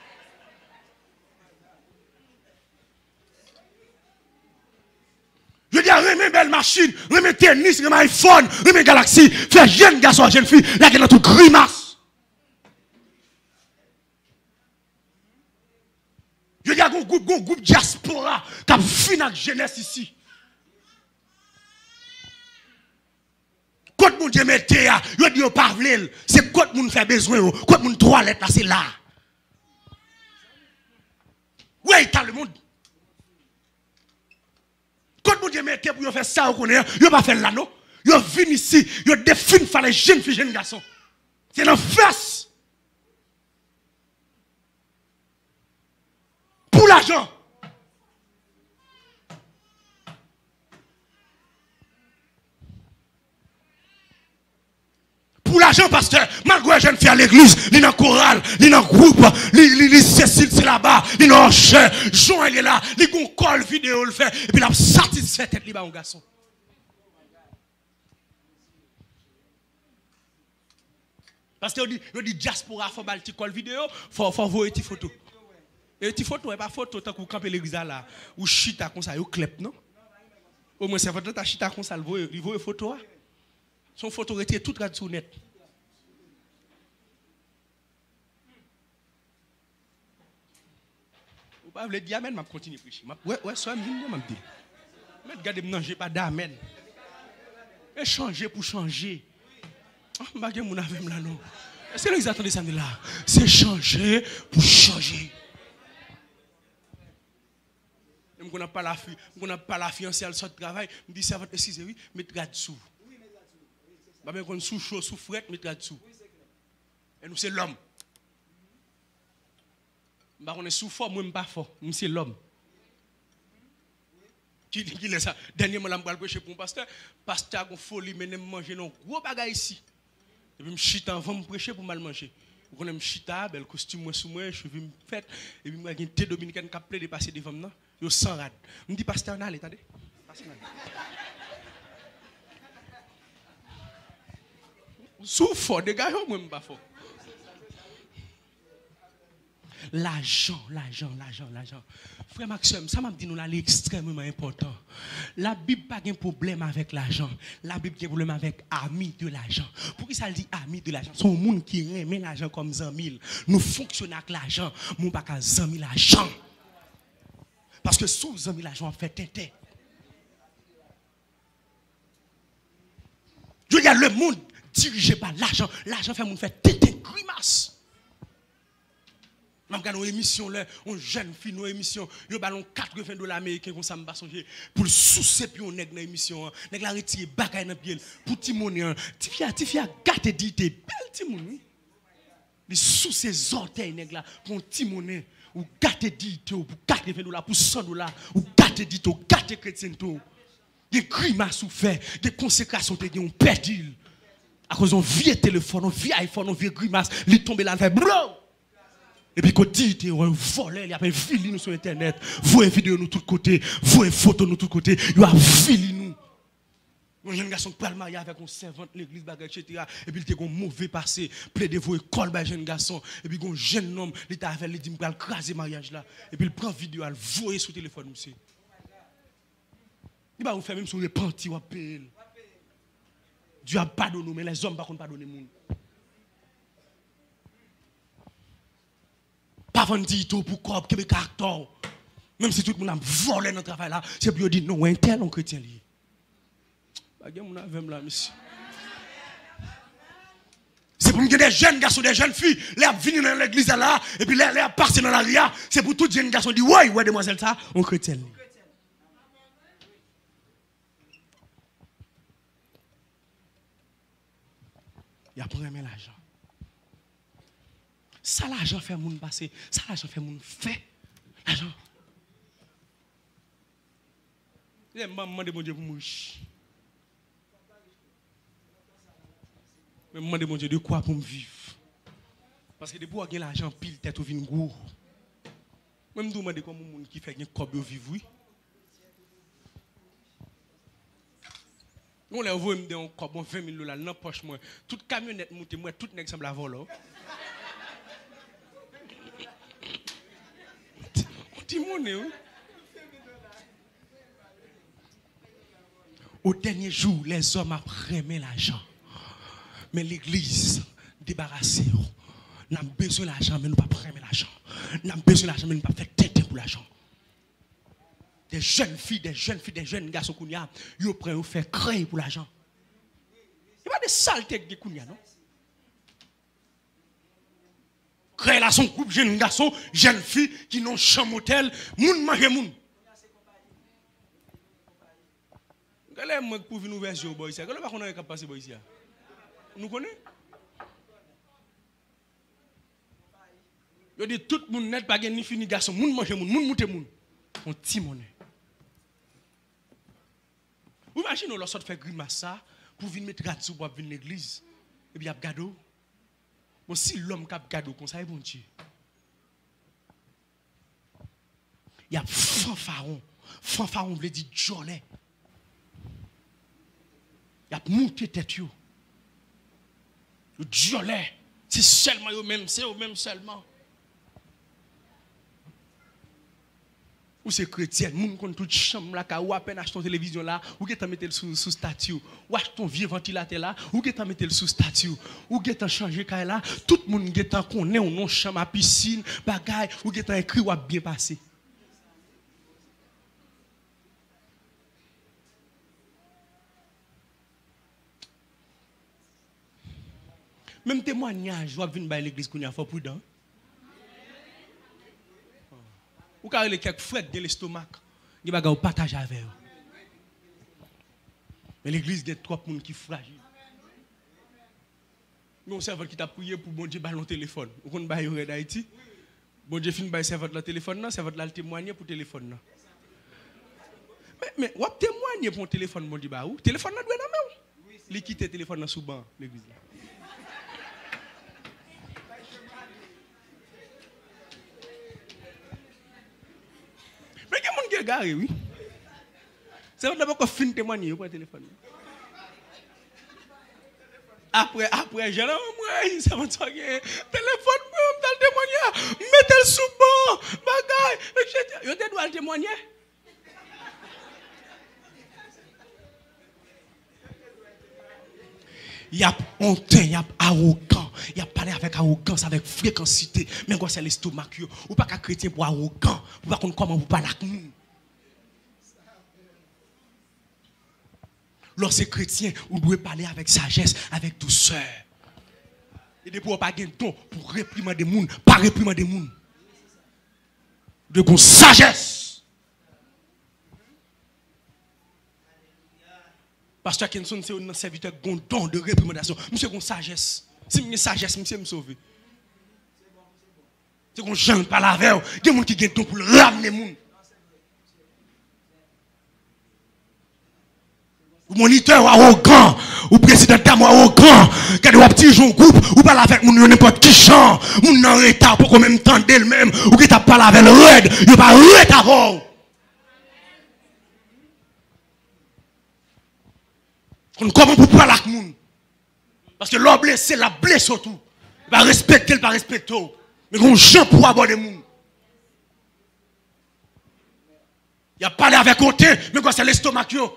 Je dis, remets belle machine, remets tennis, remets iPhone, remets Galaxy, fais jeune garçon, jeune fille, là qui est dans toute grimace. Je dis, un groupe diaspora qui a fini avec jeunesse ici. Quand mon Dieu mette, je dis, au parle, c'est quand mon fait besoin, quand mon toilette là, c'est là. Oui, il y a le monde. Quand mon Dieu mette pour faire ça, vous ne pouvez pas faire là, non? Vous venez ici, vous définissez les jeunes filles, jeunes garçons. C'est dans la face. Pour l'argent. Pour l'argent, pasteur, malgré les jeunes filles à l'église, ils sont dans le choral, ils sont dans le groupe, ils Cécile, c'est là-bas, ils sont en chair, Jean, il est là, ils ont un call vidéo, le fait, et puis il a satisfait tête libre au garçon. Parce que on dit diaspora, il faut faire un call vidéo, il faut voir des photos. Et des photos, pas photo, tant que vous campez l'église là, ou chita comme ça, ou clep, non? Au moins, c'est votre chita comme ça, il voit une photo. Son photo était toute sur net. Vous ne pouvez pas dire amen, je continue à prêcher. Ouais, ça m'a dit. Mais regardez, non, je n'ai pas d'amen. Mais changer pour changer. Je ne sais pas si vous avez là, non. Est-ce que vous attendez ça là? C'est changer pour changer. On n'a pas la fiancée, elle sort de travail. Je dis, servante, excusez, oui, mettez dessous. Bah, mais quand sous chaud, sous fret, mettez dessous. Et nous, c'est l'homme. Bah, on est sous fort, moi, je ne suis pas fort. Nous, c'est l'homme. Qui dit qu'il est ça? Dernièrement, je vais prêcher pour un pasteur. Pasteur a une folie, mais je mange un gros bagage ici. Et puis, je chita avant de prêcher pour mal manger. Je me chita, bel costume, moi, sous moi, je vais me faire. Et puis, je vais un dominicain qui a plaidé de passer devant moi. Je suis sans rade. Je me dis, pasteur, on a allé, attendez. Sous fort, des gars, moi, je ne suis pas fort. L'argent. Frère Maxime, ça m'a dit nous là, extrêmement important. La Bible n'a pas de problème avec l'argent. La Bible a un problème avec amis de l'argent. Pourquoi ça dit amis de l'argent? C'est un monde qui aime l'argent comme 100 000. Nous fonctionnons avec l'argent, nous ne pas 100 000 l'argent. Parce que sous 100 000 l'argent, on fait tête. Je veux dire, le monde dirigé par l'argent. L'argent fait le monde faire tête, grimace. Je regarde nos émissions, là, on jeune fille, nos émissions, ils ont 80 $ américains comme ça, je ne sais pas pour le sous puis on nèg dans l'émission, nèg la retirer bagaille dans pied, pour Timon, Tifia gâté dit t'es belle Timon. Les sous ses orteils nèg là pour Timon ou gâté dit pour 80 $ pour 100 $, ou gâté dit ou gâté chrétien tout. Des grimaces ou fait, des consécrations te ont perdu. À cause d'un vieux téléphone, un vieux iPhone, un vieux grimace, il tombe là, il fait bro. Et puis, quand il dit, on volé, il y a un fili nous sur Internet, vous vidéo nous de tous côtés, vous photo nous de tous côtés, il y a un fili nous. Un jeune garçon qui parle marié avec un servante de l'église, etc. Et puis, il a un mauvais passé, plaidez vos écoles, un jeune garçon. Et puis, un jeune homme, il est avec lui, il dit, il va craser le mariage là. Et puis, il prend vidéo, il voit sur le téléphone, monsieur. Il va vous faire même sur le repenti, ou appel. Dieu a pardonné, mais les hommes ne pardonnent pas. Pas vendre tout pour quoi, pour carton. Même si tout le monde a volé dans le travail là, c'est pour dire non, un tel, on chrétien lié. C'est pour que des jeunes garçons, des jeunes filles, les venir dans l'église là, et puis les passer dans la ria, c'est pour tout jeunes garçons dire ouais, demoiselle ça, on chrétien lié. Il y a pour aimer l'argent. Ça, l'argent fait moun passer. Ça, l'argent fait moun fait. L'argent. Je vais demander mon Dieu pour mourir. Mais je demande mon Dieu de quoi pour me vivre. Parce que depuis que j'ai l'argent pile tête ou vin gros. Même je demande comment moun qui fait un cob vivre oui. On l'a envoyé me un cob 20 000 $ dans poche moi. Toute camionnette monte moi tout nèg semble la voler. Au dernier jour, les hommes apprennent l'argent. Mais l'église, débarrassée. Nous avons besoin de l'argent, mais nous ne pouvons pas prendre l'argent. Nous avons besoin de l'argent, mais nous ne pouvons pas faire tête pour l'argent. Des jeunes filles, des jeunes garçons qui ont prêt à faire créer pour l'argent. Il n'y a pas de saleté avec des kounia, non? Créer là son groupe jeunes garçons, jeunes filles qui n'ont chambre hôtel, moun mange moun. Quel est pour venir nous verser au boy ici? Quel est qu'on a capable passer boy ici? Nous connaissons? Je dis tout le monde net pas ni fini garçon, moun mange moun, moun moute moun. On ti monnaie. Vous imaginez leur sort faire grimace ça pour venir mettre gratis pour venir l'église et puis il y a gado. Bon si l'homme cap gado comme ça est bon Dieu. Il y a fanfaron. Fanfaron veut dire jolet. Il y a monté tête yo. Le jolet, c'est seulement eux même, c'est eux même seulement. Ou c'est chrétien, moun kon toute chambre là, ou à peine acheter ton télévision là, ou que t'as mettre sous statue, ou acheter ton vieux ventilateur là, ou que t'as mettre sous statue, ou que t'as changé kay là, tout le monde qui t'en connaît ou non chambre à piscine, bagaille, ou que t'as écrit ou a bien passé. Même témoignage, je vais venir à l'église qu'on a fait prudent. Ou quand il y a quelques frettes dans l'estomac, il va y partager avec eux. Mais l'église, il y a trois personnes qui sont fragiles. Mon serveur qui t'a prié pour bon Dieu ballon téléphone. Vous connaissez pas d'Haïti? Bon Dieu fin by serveur le téléphone là, serveur là le témoigner pour téléphone là. Mais vous témoigner pour téléphone bon Dieu ba ou? Téléphone là doit dans main. Il quitte le téléphone là sous banc l'église là. Mais il y a monde qui est garé oui. C'est d'abord qu'on fin témoigner pour téléphone. Après, j'ai là, moi, ça va te téléphone, moi, dans le témoignage, mettez le sous bon, bagaille, etc. Vous te dois le témoigner. Il y a honte, il y a arrogant, il y a parlé avec arrogance, avec fréquencité, mais quoi c'est l'estomac, ou pas qu'un chrétien pour arrogant, ou pas qu'on comment vous parlez avec nous. Lorsque chrétien, vous devez parler avec sagesse, avec douceur. Et de pouvoir pas gagner don pour réprimer des gens, pas réprimer des gens. De con sagesse. Pasteur Kenson, c'est un serviteur qui a un don de réprimandation. Monsieur, con sagesse. Si vous sagesse, monsieur, me sauver. C'est qu'on jeune par la veille. Il y a des gens qui gagnent don pour ramener les gens. Ou moniteur arrogant, ou président dame arrogant, quand vous petit jour groupe, ou parle avec moun n'importe qui chant, moun nan retard pour qu'on même tende le même, ou qui t'a parlé avec le red, il pas red avant. Comment pour parler avec moun? Parce que l'homme blessé, la blesse surtout. Il va respecter, il va respecter. Mais qu'on chant pour aborder moun. Il a parlé avec côté, mais quand c'est l'estomac yo.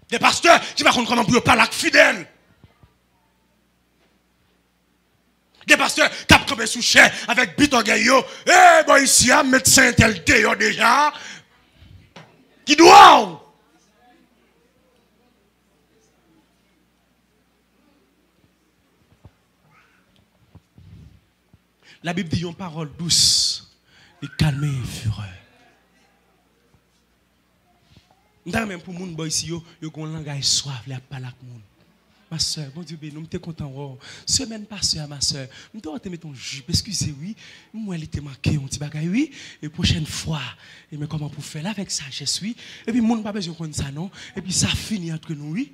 Des pasteurs qui ne savent pas comment parler avec fidèles. Des pasteurs qui ont campé sous chair avec Bitogayo. Eh, bon, ici, un médecin tel déo déjà. Qui doit. La Bible dit une parole douce, de calmer et fureur. Même pour les gens ici, ils ont un langage soif, ils parlent avec les gens. Ma soeur, bon Dieu, nous sommes contents. Semaine passée, ma soeur, nous devons te mettre ton jupe. Excusez, oui. Moi, elle était marquée, on dit bagaille, oui. Et prochaine fois, et mais comment pour faire là avec sagesse, oui. Et puis, nous n'avons pas besoin de ça, non. Et puis, ça finit entre nous, oui.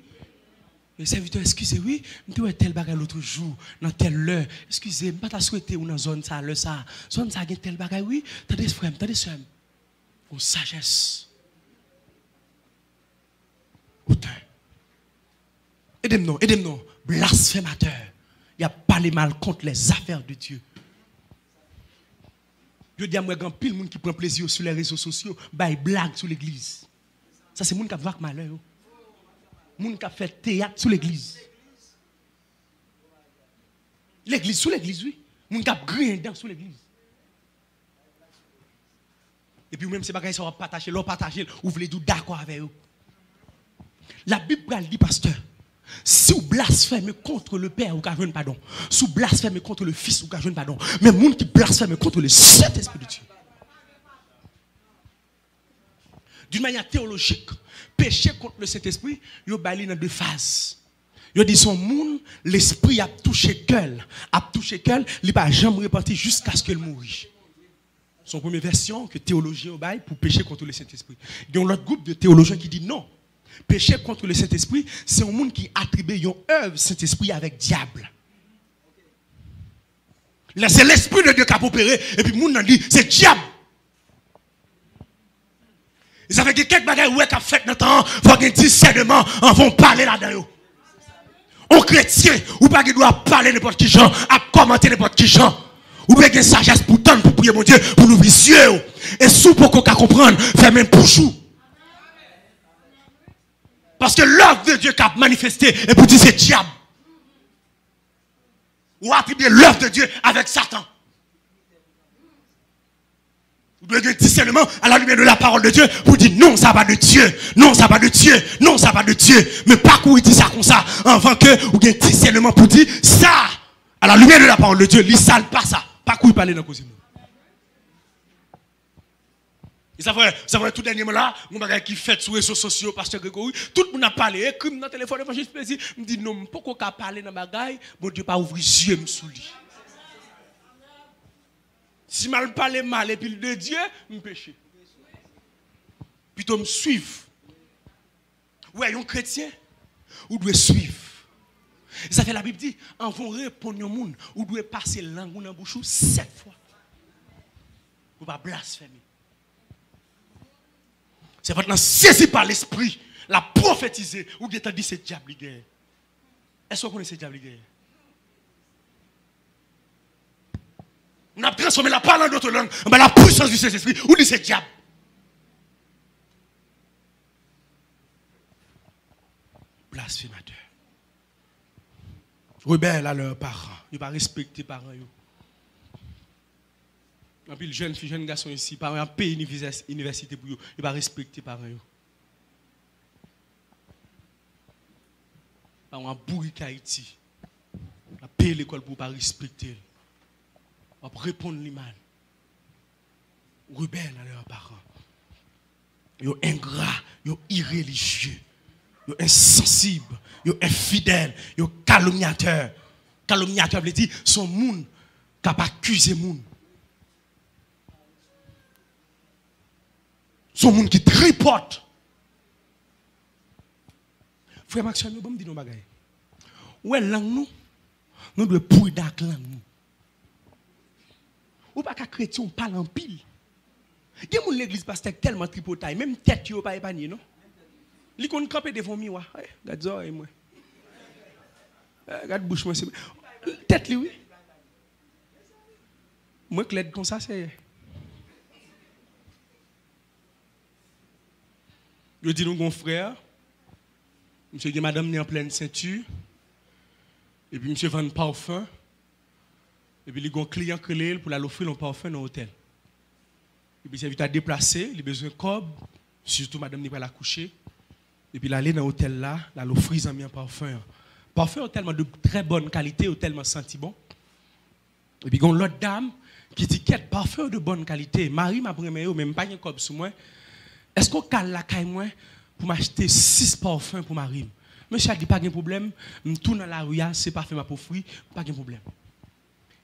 Et serviteur, excusez, oui. Nous devons tel bagaille l'autre jour, dans telle heure. Excusez, je ne pas ta souhaiter ou dans zone ça, le ça. Zone ça, il y a tel bagaille, oui. T'as frères, t'as des soeurs. Pour sagesse. Aidez-nous, blasphémateur. Il a parlé mal contre les affaires de Dieu. Je dis à moi, il y a pile de monde qui prend plaisir sur les réseaux sociaux, bah, blague sur l'église. Ça, c'est le monde qui a vu malheur. Le monde qui a fait théâtre sur l'église. L'église, sous l'église, oui. Le monde qui a grindé sur l'église. Et puis, même si les gens sont partagés, vous voulez dire d'accord avec eux. La Bible dit, pasteur, si vous blasphémez contre le Père, vous avez pardon. Si vous blasphémez contre le Fils, vous avez pardon. Mais les gens qui blasphèment contre le Saint-Esprit de Dieu. D'une manière théologique, péché contre le Saint-Esprit, il y a dans deux phases. Il dit son monde, l'esprit a touché cœur, il n'a pas jamais reparti jusqu'à ce qu'il mourit. Son première version que théologien au bail pour pécher contre le Saint-Esprit. Il y a un autre groupe de théologiens qui dit non. Péché contre le Saint-Esprit, c'est un monde qui attribue une œuvre Saint-Esprit avec diable. Là, c'est l'Esprit de Dieu qui a opéré, et puis le monde dit c'est diable. Et ça fait que quelques bagages qui ont fait dans le temps, il faut qu'ils disent sérieusement, on va parler là-dedans. On chrétien, ou pas qu'il doit parler n'importe qui gens, à commenter n'importe qui gens. Ou bien qu'il sagesse pour tendre, pour prier mon Dieu, pour nous vicieux. Et sous pour qu'on comprenne, faire même pour chou. Parce que l'œuvre de Dieu qui a manifesté, et pour dire c'est diable. Ou attribuer l'œuvre de Dieu avec Satan. Vous devez avoir discernement à la lumière de la parole de Dieu pour dire non, ça va de Dieu. Non, ça va de Dieu. Non, ça va de Dieu. Mais pas qu'on dit ça comme ça. Avant que vous ayez discernement pour dire ça. À la lumière de la parole de Dieu, il sale pas ça. Pas qu'on parle dans le cause. Et ça va tout dernièrement là, mon bagage qui fait sur les réseaux sociaux, pasteur Grégory, tout le monde a parlé, écrit dans le téléphone, évangéliste plaisir, me dit non, pourquoi qu'on parler dans le bagage, bon Dieu pas ouvrir les yeux sous lui. Si mal parler mal et puis de Dieu, je péche. Plutôt me suivre. Ouais, un chrétien, ou doit suivre. Et ça fait la Bible dit, en vont répondre au monde, ou doit passer langue dans la bouche 7 fois. Ou pas blasphémer. C'est maintenant saisi par l'esprit, la prophétiser, ou bien dit c'est diable qui est. Est-ce que vous connaissez diable qui est? On a transformé la parole en d'autres langues, mais la puissance du Saint-Esprit, ou dit c'est diable. Blasphémateur. Rebelle à leurs parents. Ils ne pas respecter les parents. Et puis le jeune fille, jeune garçon ici, par un pays université pour eux, il ne pas respecter les parents. Par un bourrique Haïti. Il paye l'école pour ne pas respecter. On va répondre les mal. Rebelles à leurs parents. Ils sont ingrats, ils sont irréligieux, ils sont insensibles, ils sont infidèles, ils sont calomniateurs. Calomniateurs veut dire son monde qui n'a pas accusé monde. Son monde qui tripote. Frère Maxime, nous dit nos bagailles. Où est langue nous devons pourrir dans la langue nous. Ou pas qu'à chrétien, on parle en pile. Il y a l'église pasteur tellement tripotaille, même tête yo pas épargné non. Li kon camper devant miroir. Regarde ça et moi. Regarde bouche moi c'est tête li oui. Moi que l'aide comme ça c'est. Je dis nous mon frère, monsieur dit madame n'est en pleine ceinture. Et puis monsieur vend parfum. Et puis, il y a un client qui pour l'offrir un parfum dans l'hôtel. Et puis, il a déplacé, il a besoin de cob, surtout madame n'est pas la coucher. Et puis, il allait dans l'hôtel là, il a offert un parfum. Parfum tellement de très bonne qualité, tellement senti bon. Et puis, il y a l'autre dame qui dit qu'elle parfum de bonne qualité. Marie m'a pris même pas un cob sur moi. Est-ce qu'on a la caille moi pour m'acheter 6 parfums pour Marie? Monsieur a dit pas de problème, je tourne dans la rue, c'est parfum m'a offrir, pas de problème.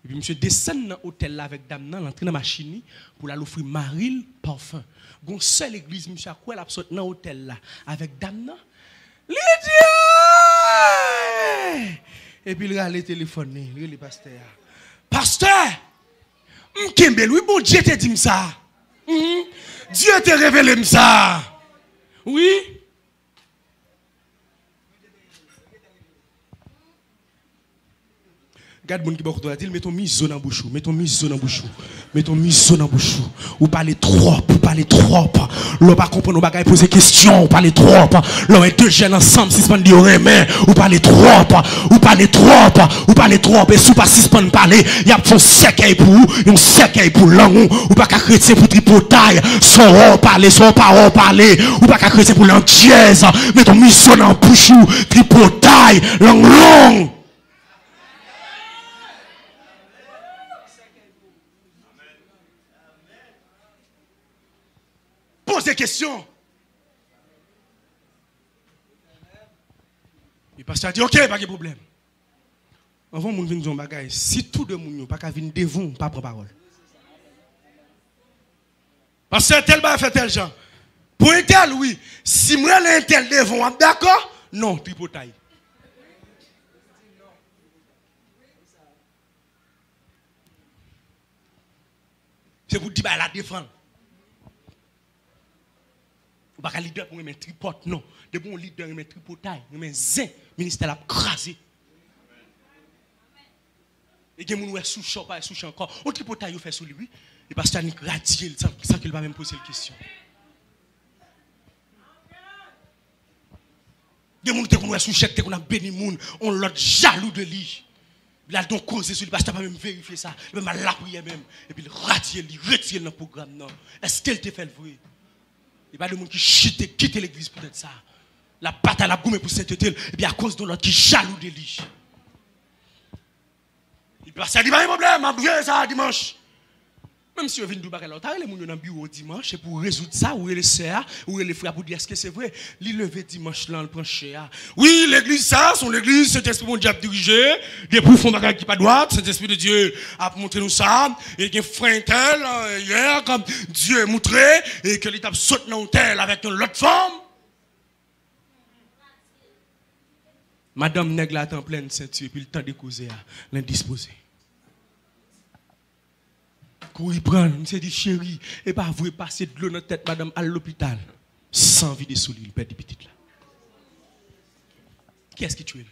Et puis, monsieur descend dans l'hôtel là avec dame, l'entrée dans la machine pour l'offrir Maril parfum. Gon seule église, monsieur, à quoi elle a sorti dans l'hôtel là avec dame, Lydia! Et puis, il a le téléphone, il est pasteur. Pasteur! M'kembel, oui, bon Dieu te dit ça. Dieu te révélé ça. Oui? Regarde mon qui va dire, dit, mets ton miso dans bouche, mets ton miso dans bouche, mets ton miso dans bouche. Ou parlez trop, ou parlez trop. L'on pas comprendre, on va poser question, ou parlez trop. L'on est deux jeunes ensemble, si on dit mais ou parlez trop, ou parlez trop, ou parlez trop. Et si pas si on parler, il y a son cercueil pour vous, un cercueil pour l'angle, ou pas qu'à chrétien pour tripotaille, sans parler, sans parole parler, ou pas qu'à chrétien pour l'antièse, mets ton miso dans bouche, tripotaille, long. Pose des questions. Le pasteur a dit, ok, pas de problème. Avant de venir dans le bagage, si tout le monde n'a pas venir devant, pas prendre parole. Pasteur tel va faire tel genre. Pour un tel, oui. Si moi un tel devant, d'accord? Non, tripotaille. C'est pour dire, bah, la défendre. Ou pas qu'un leader pour mettre tripote, non. De bons leaders, ils mettent tripotaille, ils mettent zin, ministère l'a crasé. Et il y a des gens qui sont sous choc, sous choc encore. On tripotaille, il fait sous lui. Et parce qu'il a radié sans qu'il va même poser la question. Il y a des gens qui sont sous choc, qui ont béni les gens, on l'autre jaloux de lui. Là, donc, cause sur le pasteur, pas même vérifier ça. Il va la prière même. Et puis, il retire dans le programme. Non. Est-ce qu'elle te fait le vrai? Il n'y a pas de monde qui chite, quitte l'église pour être ça. La bataille, la gomme pour Saint-Étienne. Et puis, à cause de l'autre qui jaloux de lui. Il passe à dire, pas de problème, je vais ça dimanche. Même si vous venez de bagarre, vous avez les gens dans le bureau dimanche, c'est pour résoudre ça, ou les sœurs, ou les frères pour dire est-ce que c'est vrai. Li levé dimanche là, le prend cher. Oui, l'église, ça, son église, cet esprit mon Dieu a dirigé, des pour font bagarre qui pas droite, cet esprit de Dieu a montré nous ça, et qu'il frère tel, hier, comme Dieu est montré, et que l'étape saute dans tel avec une autre femme. Madame Nègre est en pleine ceinture, puis le temps de causer, l'indisposé. Quand il prend, il s'est dit chérie, et pas vrai passer de l'eau dans la tête, madame, à l'hôpital. Sans vie de souliers, il perd des petites là. Qui est-ce qui tue?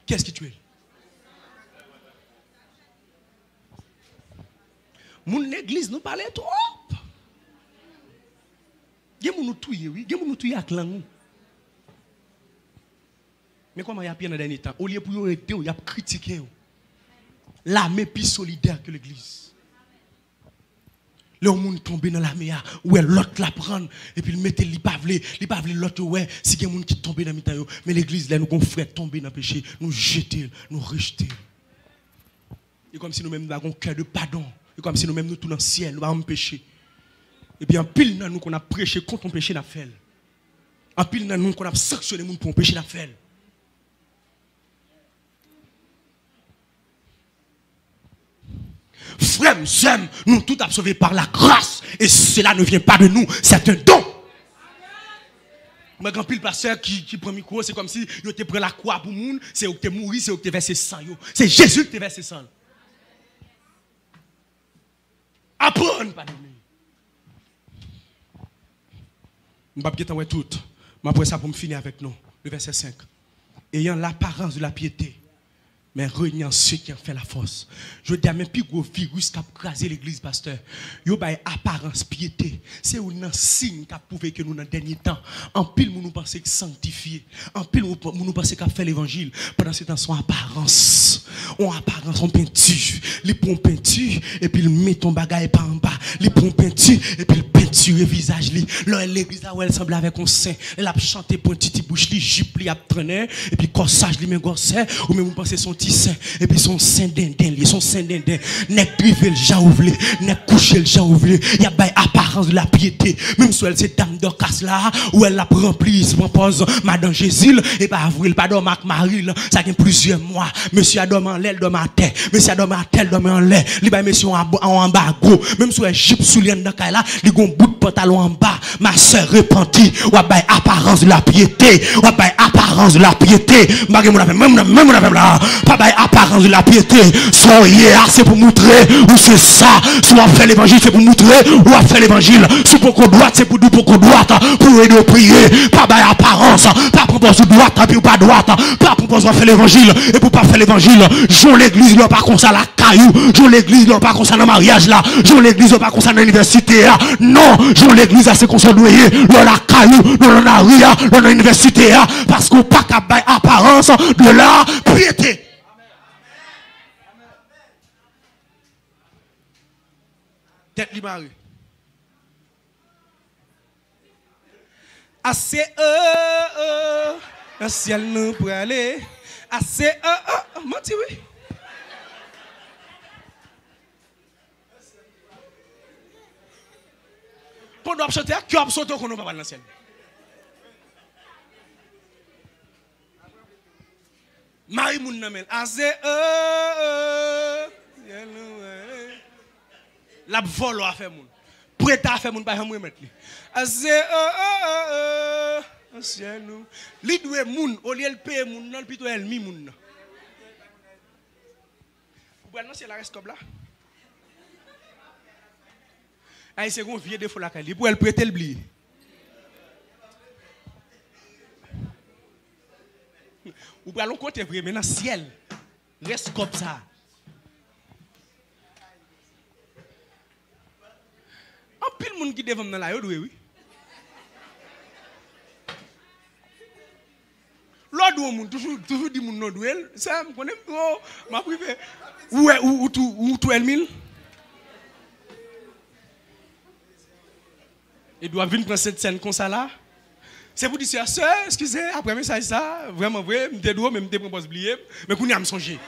Qui est-ce qui tue? Mon église nous parlait trop. Il y a nous tuer, oui. Il y a nous tuer avec langue. Mais comment il y a bien dans le dernier temps? Au lieu pour arrêter, il y a critiqué. L'armée plus solidaire que l'église. Le monde tombe dans l'armée, ouais, l'autre la prend, et puis il mette l'ipavlé, l'autre, ouais, si il y a un monde qui tombe dans le temps, mais l'église, là, nous, qu'on frère tomber dans le péché, nous jeter, nous rejeter. Et comme si nous-mêmes, nous avons un cœur de pardon. Et comme si nous-mêmes, nous, tout dans le ciel, nous avons un péché. Et puis en pile, nous, qu'on a prêché contre un péché, nous avons fait. En pile, nous, qu'on a sanctionné les gens pour un péché, nous avons fait. Frères, nous tout absorbés par la grâce. Et cela ne vient pas de nous, c'est un don. Mais quand le pasteur qui prend le micro, c'est comme si il te prend la croix pour le monde, c'est où tu es mort, c'est où tu es versé sang. C'est Jésus qui te versé sang. Apprendre, pas de nous. Je ne vais pas tout. Mais après ça, pour me finir avec nous, le verset 5. Ayant l'apparence de la piété, mais régnant ceux qui ont fait la force. Je dis à même plus gros virus qui a crasé l'église, pasteur. Yo ba apparence piété. C'est un signe qui a prouvé que nous dans le dernier temps. En pile nous pensons que sanctifié. En pile nous pensons qu'à faire l'évangile. Pendant ce temps, son apparence. On apparence, on peinture. Les prend peinture et puis il met ton bagage par en bas. Les prend peinture et puis il peinture le visage. Là, l'église où elle semble avec un saint. Elle a chanté pour une petite bouche, li jupe li a traîné et puis corsage li men gossé ou même vous pensez son saint et puis son saint dindin son saint dindin n'est privé le Jean ouvlé n'est couché le Jean ouvlé il y a bail apparence de la piété même si elle c'est dame d'Orcas là où elle l'a rempli se propose madame Jésus et pas avril pas dormir avec Marie ça fait plusieurs mois monsieur a dormi en l'air dormi en terre monsieur a dormi en terre dormi en l'air li bail monsieur en bas gros même si elle jupe soulier dans caille là li gon bout de pantalon en bas ma sœur repentie ou bail apparence de la piété ou bail apparence de la piété même là pas bail apparence de la piété soyez c'est pour montrer ou c'est ça soit faire l'évangile c'est pour montrer ou à faire l'évangile si pour qu'on droite c'est pour nous pour qu'on droite pour aider au prier pas bail apparence pas proposer droite puis pas droite pas proposer faire l'évangile et pour pas faire l'évangile j'en l'église là pas comme ça la caillou j'en l'église là pas comme ça dans mariage là j'en l'église là pas comme ça dans l'université non j'en l'église c'est comme ça doyer là la caillou dans la ria dans l'université parce qu'on pas qu'à bail apparence de la piété. Tête libérée. Assez le ciel nous pour aller. Assez menti oui. Pour nous chanter, qui a sauté qu'on nous va dans le ciel. Marie moun namel. Assez la vol a fait moun. Prêt à faire moun pas jamais mettre li. Assez ciel nous. Li doué moun au lieu de payer moun non plutôt elle mi moun. Ou non c'est la reste comme là. Ay c'est gon vieux défaut la caille pour elle prêter le blier. Ou pour l'autre côté vrai mais dans ciel reste comme ça. En pile monde qui devant dans la oui. l'ordre au monde, toujours dit mon nom douel. Ça, je connais, ma privé. Où tout Elmil? Il doit venir prendre cette scène comme ça là. C'est pour dire, sœur, excusez, après message ça, vraiment vrai, je me même je propose oublier, mais qu'on y a me songer.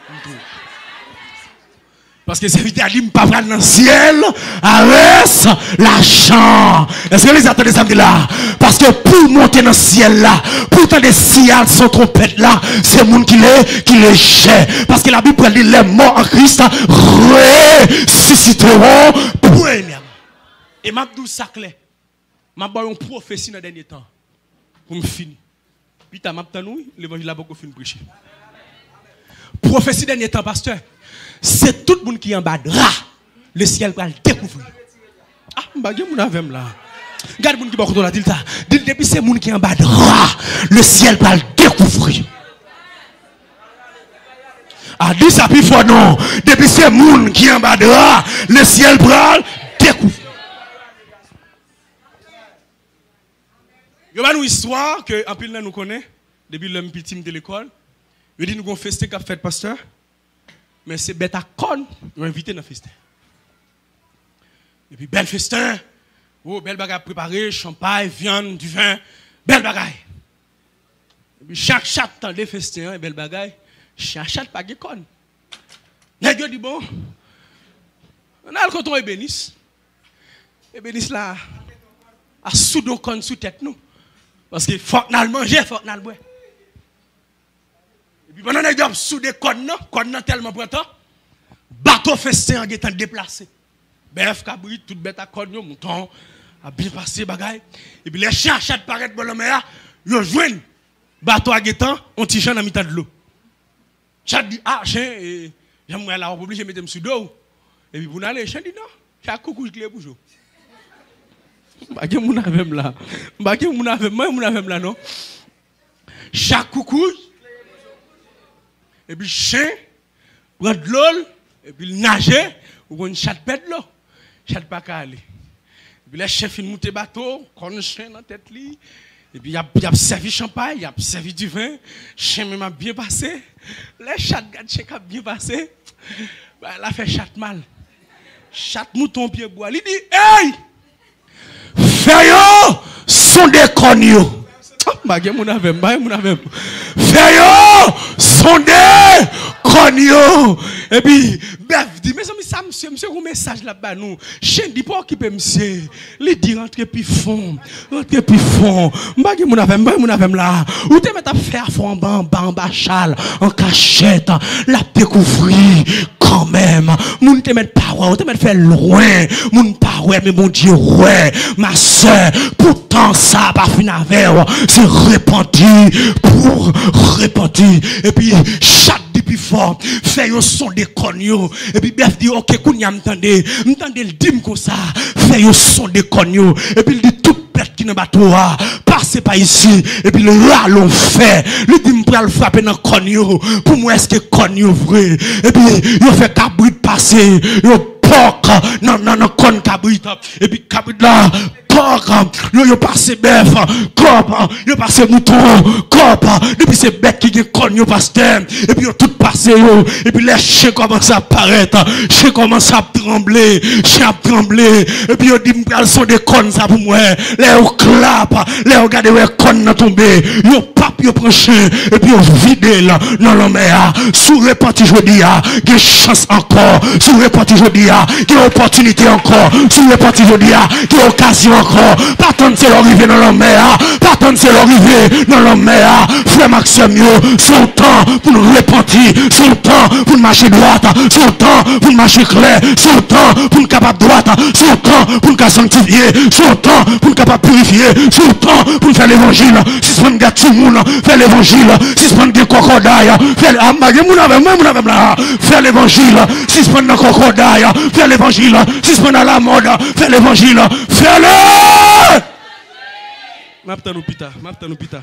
Parce que c'est vite à dire, je ne pas dans le ciel, arrête l'argent. Est-ce que les attendez ça là? Parce que pour monter dans le ciel là, pour entendre des signaux son trompette là, c'est le monde qui les gère. Parce que la Bible dit, les morts en Christ ressusciteront premièrement. Et m'a dit ça clair. M'a dit une prophétie dans le dernier temps. Pour me finir. Puis tu as m'attenu, l'évangile a beaucoup fini prêcher. Prophétie dernier temps, pasteur. C'est tout le monde qui est en bas de rat. Le ciel va le découvrir. Ah, je suis là. Regarde le monde qui est là. Dis depuis c'est le monde qui est en bas de rat. Le ciel va le découvrir. Ah, dis ça plus fort non. Depuis c'est le monde qui est en bas de rat. Le ciel va le découvrir. Il y a une histoire que en pile nous connaît depuis l'homme petit de l'école. Il dit nous avons festé qu'a fait pasteur. Mais c'est bête à con, nous invité dans le festin. Et puis bel festin. Oh, belle bagaille préparée, champagne, viande, du vin, belle bagaille. Et puis chaque temps de festin, belle bagaille, chaque pas de con. Nèg dit bon. On a le coton ébénis. Ébénis là a sous nos con sous tête nous. Parce que faut qu'on manger, faut qu'on boire. Et puis pendant que nous avons sous des cônes tellement printemps, bateau festin en étant déplacé. Bref, cabrit, toute bête à cône, mouton, a bien passé, bagaille. Et puis les chiens chat paraître dans la mer, ils joignent bateau à guettant, on tire dans la mitad de l'eau. Chat dit, ah, chien, j'aimerais la obligé de mettre sur l'eau. Et puis vous n'allez, chien dit non, chaque coucou, je l'ai pour vous. Bagay moun avem là. Bagay moun avem là non. Chaque coucou et puis chien prend de l'eau et puis nager ou une chatte pète l'eau. Chatte pas qu'à aller. Et puis les chefs fin monter bateau, con chien dans tête li et puis il a servi champagne, il a servi du vin, chien même a bien passé. Les chatte gade chien a bien passé. Bah elle a fait chatte mal. Chatte mouton pied bois. Il dit hey! Feyo sont des cognos. Bagay moun avem. Feyo sont des cognos. Et puis, Bev dit, mais ça, monsieur, un message là-bas, nous. Chien dit pas occuper, monsieur. Il dit, rentrez plus fond. Bagay moun avem là. Ou te met à faire fond en bas, chal, en cachette. La découvrir. Quand même, moun te met pas ouais, te met faire loin, moun pas ouais, mais mon Dieu ouais, ma soeur, pourtant ça pas fin avec, c'est repenti pour repenti, et puis chaque depuis fort, fait un son de cogno, et puis Bef dit ok, kounya m'tendez le dim comme ça, fait un son de cogno, et puis il dit tout bête qui n'a pas toi, passez pas ici, et puis le rat l'on fait, le dim pour le frapper dans cogno, pour moi est-ce que cogno vrai, et puis il fait cabrit passer, il porc, non, con cabrit, et puis cabrit là, porc, il passe bœuf, cop, il passe mouton, cop, depuis c'est bête qui est cogno pasteur, et puis il tout passé, et puis les chiens commencent à apparaître, chiens commencent à trembler, et puis il dit, ils sont des connes ça pour moi, les clap, les regardez les connes tomber, ils pape, ils prennent chien, et puis ils vident là, dans la mer, sous reparti je dis, il y a chance encore, sous reparti je dis, il y a opportunité encore, sous reparti je dis, il y a occasion encore, pas tant c'est l'arrivée dans la mer, pas tant c'est l'arrivée dans la mer, frère Maxime, son temps pour nous repentir, son temps pour marcher droite, son temps pour marcher clair, son temps pour nous capable droite, son temps pour nous sanctifier, son temps pour nous capable purifier, son temps pour nous faire l'évangile, si ce n'est pas tout le monde, faire l'évangile, si ce n'est pas cocodaille, faire l'évangile, si ce n'est pas cocodaille, faire l'évangile, si ce n'est pas la mode, faire l'évangile, faire-le! M'attends nous pita.